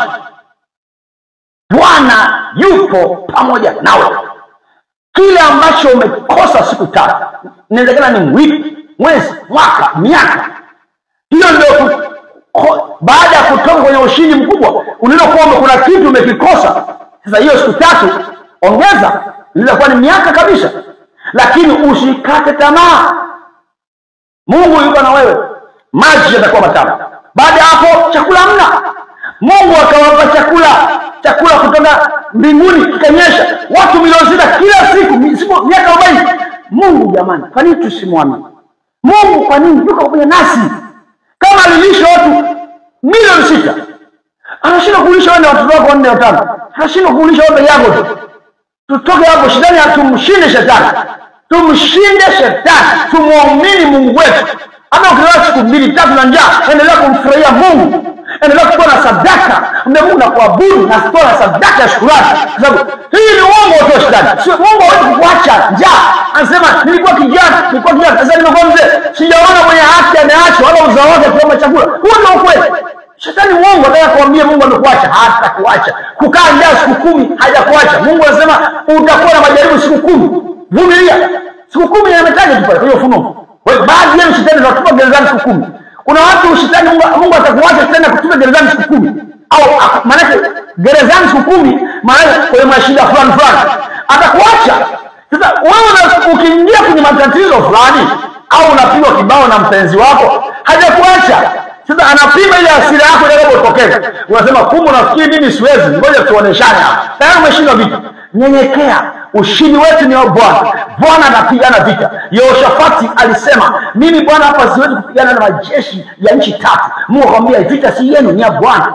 Bwana yupo pamoja nawe. Kile ambacho umekosa siku 3, inawezekana ni wiki, mwezi, mwaka, miaka. Hiyo ndio baada ya kutoka kwenye ushindi mkubwa, ulilokuwa kuna kitu umekikosa. Sasa hiyo siku 3 ongeza, ilikuwa ni miaka kabisa. Lakini usikate tamaa. Mungu yuko na wewe. Maji yatakuwa matamu. Baada hapo chakula hamna. Mungu akawapa chakula kutoka mbinguni kikanyesha. Watu milioni 6 kila siku, miaka 40. Mungu jamani, kwa nini tusimwamini? Mungu kwa nini yuko pamoja nasi? Kama alilisha watu milioni 6, anashindwa kulisha wale watoto wako 4 au 5. Anashindwa kulisha watu yako tu. Tutoke hapo shidani, tumshinde shetani. Tumshinde shetani, tumuamini Mungu wetu. Hata ukilala siku 2 3 na njaa, endelea kumfurahia Mungu. Endelea kuwa na sadaka, Mungu na kuabudu na kutoa sadaka ya shukrani. Kwa sababu hii ni uongo wa shetani. Sio Mungu hawezi kukuacha njaa. Anasema nilikuwa kijana, sasa nimekuwa mzee. Sijaona mwenye haki ameachwa wala uzao wake kuomba chakula. Huo ndio ukweli. Shetani Mungu anataka kuambia Mungu amekuacha, hata kuacha. Kukaa njaa siku 10 hajakuacha. Mungu anasema utakuwa na majaribu siku 10. Vumilia. Siku 10 yametaja tu pale kwa Ufunuo. Baadhi ya shetani anatupa gerezani siku 10. Kuna watu shetani Mungu atakuacha tena kutupa gerezani siku 10. Au maana gerezani siku 10 maana kwa mashida fulani. Atakuacha. Sasa wewe ukiingia kwenye matatizo fulani au unapigwa kibao na mpenzi wako, hajakuacha. Sasa anapima ile hasira yako inapotokea. Unasema kumbe nafikiri mimi siwezi, ngoja tuoneshane hapa. Tayari umeshindwa vita. Nyenyekea. Ushindi wetu ni wa Bwana. Bwana anapigana vita. Yehoshafati alisema, mimi Bwana hapa siwezi kupigana na majeshi ya nchi 3. Mungu akamwambia vita si yenu, ni ya Bwana.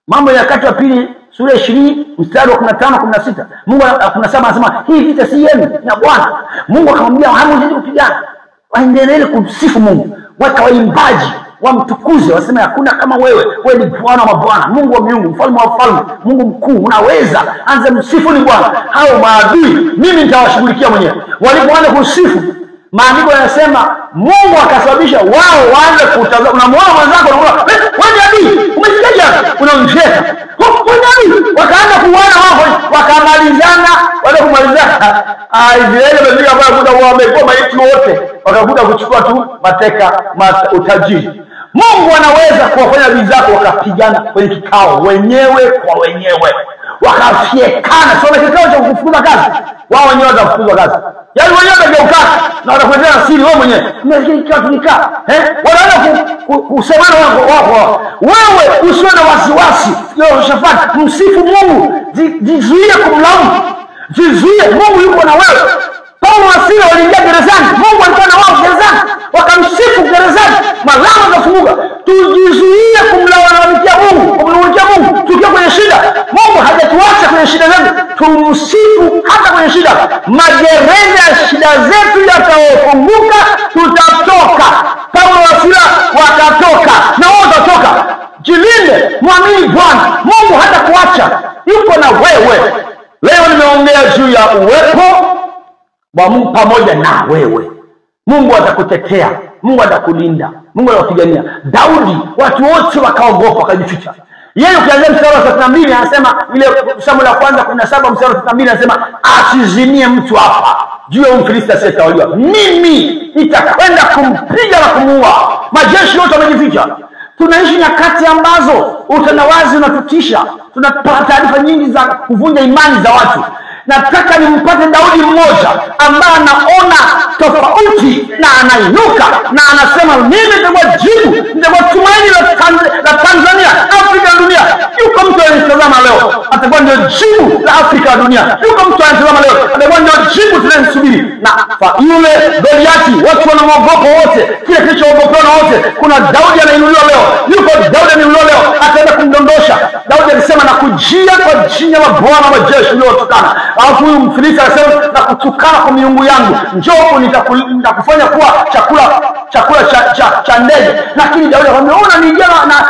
Mambo ya Nyakati wa Pili sura 20 mstari wa 15 16. Mungu 17 anasema hii vita si yenu, ni ya Bwana. Mungu akamwambia hamwezi kupigana. Waendelee kumsifu Mungu. Waka waimbaji wamtukuze, wasema hakuna kama wewe. Wewe ni Bwana wa mabwana, Mungu wa miungu, mfalme wa wafalme, Mungu mkuu, unaweza. Anza msifu ni Bwana. Hao maadui mimi nitawashughulikia mwenyewe. Walipoanza kusifu, maandiko yanasema Mungu akasababisha wao waanze kutazama. Unamwona mwenzako unamwona, wewe ni adui, umesikia hapa? Unamjeka. Wewe ni adui. Wakaanza kuuana wao, wakamalizana, wale kumalizana. Israeli wamekuja hapa kuja wamekuwa maiti wote. Wakakuja kuchukua tu mateka, utajiri. Mungu anaweza kuwafanya adui zako wakapigana kwenye kikao wenyewe kwa wenyewe. Wakafiekana, sio kikao cha kufukuza kazi. Wao wenyewe watafukuzwa kazi. Yaani wenyewe watageuka na watakwenda na siri wao mwenyewe. Mimi kikao tulikaa, wanaanza kusemana wao. Wewe usiwe na wasiwasi. Yehoshafati, msifu Mungu. Jizuie kumlaumu. Jizuie, Mungu yuko na wewe. Paulo na Sila waliingia gerezani. Mungu alikuwa na wao gerezani. Wakamsifu gerezani. Malango yakafunguka. Tujizuie kumlalamikia Mungu, kumlalamikia Mungu tukiwa kwenye shida. Mungu hajatuacha kwenye shida zetu. Tumsifu hata kwenye shida. Magereza ya shida zetu yatafunguka, tutatoka. Paulo na Sila wakatoka. Na wao watatoka. Jilinde, muamini Bwana. Mungu hatakuacha. Yuko na wewe. Leo nimeongea juu ya uwepo wa Mungu pamoja na wewe. Mungu atakutetea, Mungu atakulinda, Mungu atakupigania. Daudi watu wote wakaogopa, wakajificha. Yeye ukiangalia mstari wa 32 anasema, ile Samueli ya kwanza 17 mstari wa 32 anasema, asizinie mtu hapa juu ya Mfilisti asiyetawaliwa, mimi nitakwenda kumpiga na kumuua. Majeshi yote wamejificha. Tunaishi nyakati ambazo utandawazi unatutisha. Tunapata taarifa nyingi za kuvunja imani za watu. Nataka nimpate Daudi mmoja ambaye anaona tofauti na anainuka na anasema, mimi nitakuwa jibu, nitakuwa tumaini la Tanzania, Afrika na dunia. Yuko mtu anayetazama leo atakuwa ndio jibu la Afrika na dunia. Yuko mtu anayetazama leo atakuwa ndio jibu tunayemsubiri. Na yule Goliati watu wanamwogopa wote, kile kilichoogopewa na wote, kuna Daudi anainuliwa leo. Yuko Daudi anainuliwa leo, ataenda kumdondosha. Daudi alisema, na kujia kwa jina la Bwana wa majeshi uliotukana. Alafu huyu Mfilisti anasema, na kutukana kwa miungu yangu, njoo nitakufanya kuwa chakula cha ndege. Lakini Daudi akamwambia, unanijia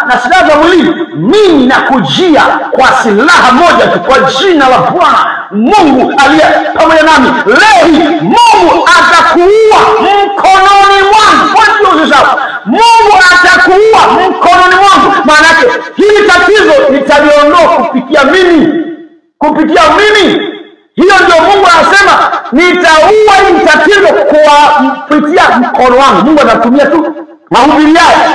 na silaha za mwilini, mimi nakujia kwa silaha moja tu, kwa jina la Bwana Mungu aliye pamoja nami. Leo hii Mungu atakuua mkononi mwangu. Kwa ndio sasa Mungu atakuua mkononi mwangu. Maana yake hili tatizo nitaliondoa kupitia mimi. Hiyo ndio Mungu anasema, nitaua hili tatizo kwa kupitia mkono wangu. Mungu anatumia tu mahubiri yake.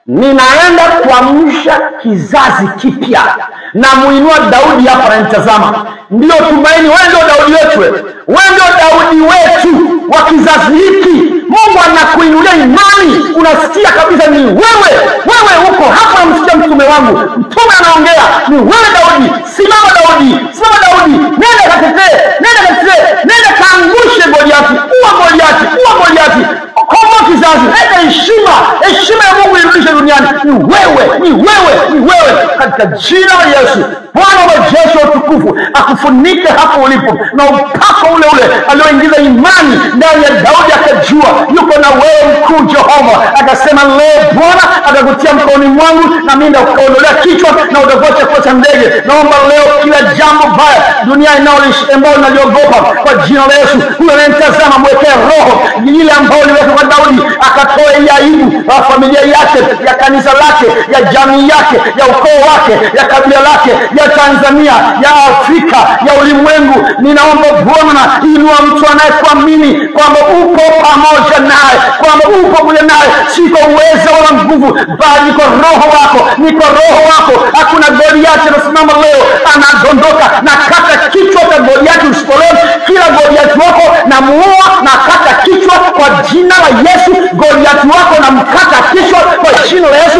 Ninaenda kuamsha kizazi kipya. Na muinua Daudi hapa ananitazama. Ndio tumaini, wewe ndio Daudi wetu. Wewe ndio Daudi wetu wa kizazi hiki. Mungu anakuinulia imani. Unasikia kabisa ni wewe uko hapa, unamsikia mtume wangu. Mtume anaongea, ni wewe Daudi. Simama Daudi. Nenda katetee. Nenda kaangushe Goliati. Uwa Goliati. Komboa kizazi. Leta heshima ya Mungu irudishe duniani. Ni wewe katika jina la Yesu. Bwana wa majeshi wa utukufu akufunike hapo ulipo na upako ule alioingiza imani ndani ya Daudi, akajua yuko na wewe mkuu Jehova. Akasema, leo Bwana atakutia mkononi mwangu na mimi nitakuondolea kichwa na utakuwa chakula cha ndege. Naomba leo kila jambo baya dunia ambao naliogopa kwa jina la Yesu, huyo anayemtazama mwekee roho ile ambayo aliweka kwa Daudi, akatoa ile aibu ya familia yake, ya kanisa lake, ya jamii yake, ya ukoo wake, ya kabila lake, ya Tanzania, ya Afrika, ya ulimwengu. Ninaomba Bwana, inua mtu anayekuamini kwamba upo pamoja naye, si kwa uwezo wala nguvu, bali kwa roho wako. Hakuna Goliati anasimama leo anadondoka na kata kichwa cha Goliati usipolewe. Kila Goliati wako na muua na kata kichwa kwa jina la Yesu. Goliati wako na mkata kichwa kwa jina la Yesu.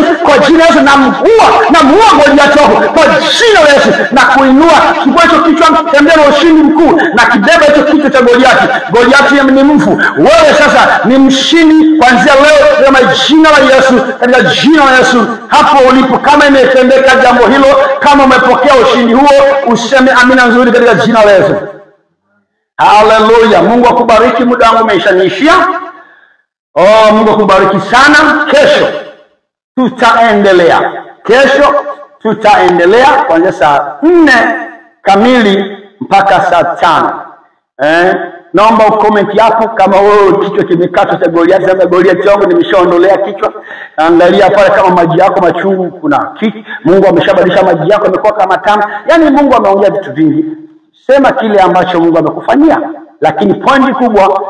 Na muua Goliati wako kwa jina la Yesu. Na kuinua kibwa hicho kichwa, tembea na ushindi mkuu na kibeba hicho kichwa cha Goliati. Goliati ni mfu, wewe sasa ni mshindi kuanzia leo kwa jina la Yesu. Katika jina la Yesu, hapo ulipo, kama imetendeka jambo hilo, kama umepokea ushindi huo, useme amina nzuri katika jina la Yesu. Haleluya. Mungu akubariki. Muda wangu umeshaishia. Mungu akubariki sana. Kesho tutaendelea kuanzia saa 4 kamili mpaka saa 5. Naomba ucomment hapo kama wewe kichwa kimekatwa cha Goliati. Sasa Goliati wangu nimeshaondolea kichwa. Angalia pale kama maji yako machungu, kuna kitu Mungu ameshabadilisha maji yako yamekuwa kama tamu. Yaani Mungu ameongea vitu vingi. Sema kile ambacho Mungu amekufanyia, lakini pointi kubwa,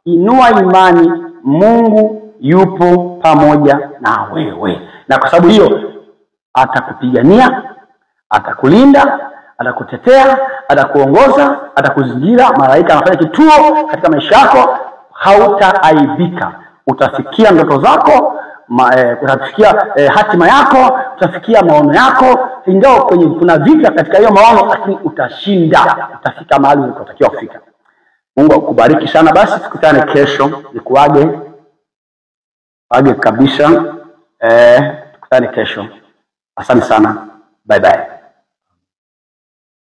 inua imani. Mungu yupo pamoja na wewe, na kwa sababu hiyo atakupigania, atakulinda, atakutetea, atakuongoza, atakuzingira. Malaika anafanya kituo katika maisha yako. Hautaaibika. Utafikia ndoto zako, utafikia hatima yako, utafikia maono yako. Ingawa kuna vita katika hiyo maono, lakini utashinda. Utafika mahali unakotakiwa kufika. Mungu akubariki sana. Basi tukutane kesho. Nikuage kabisa. Tukutane kesho. Asante sana. Bye bye.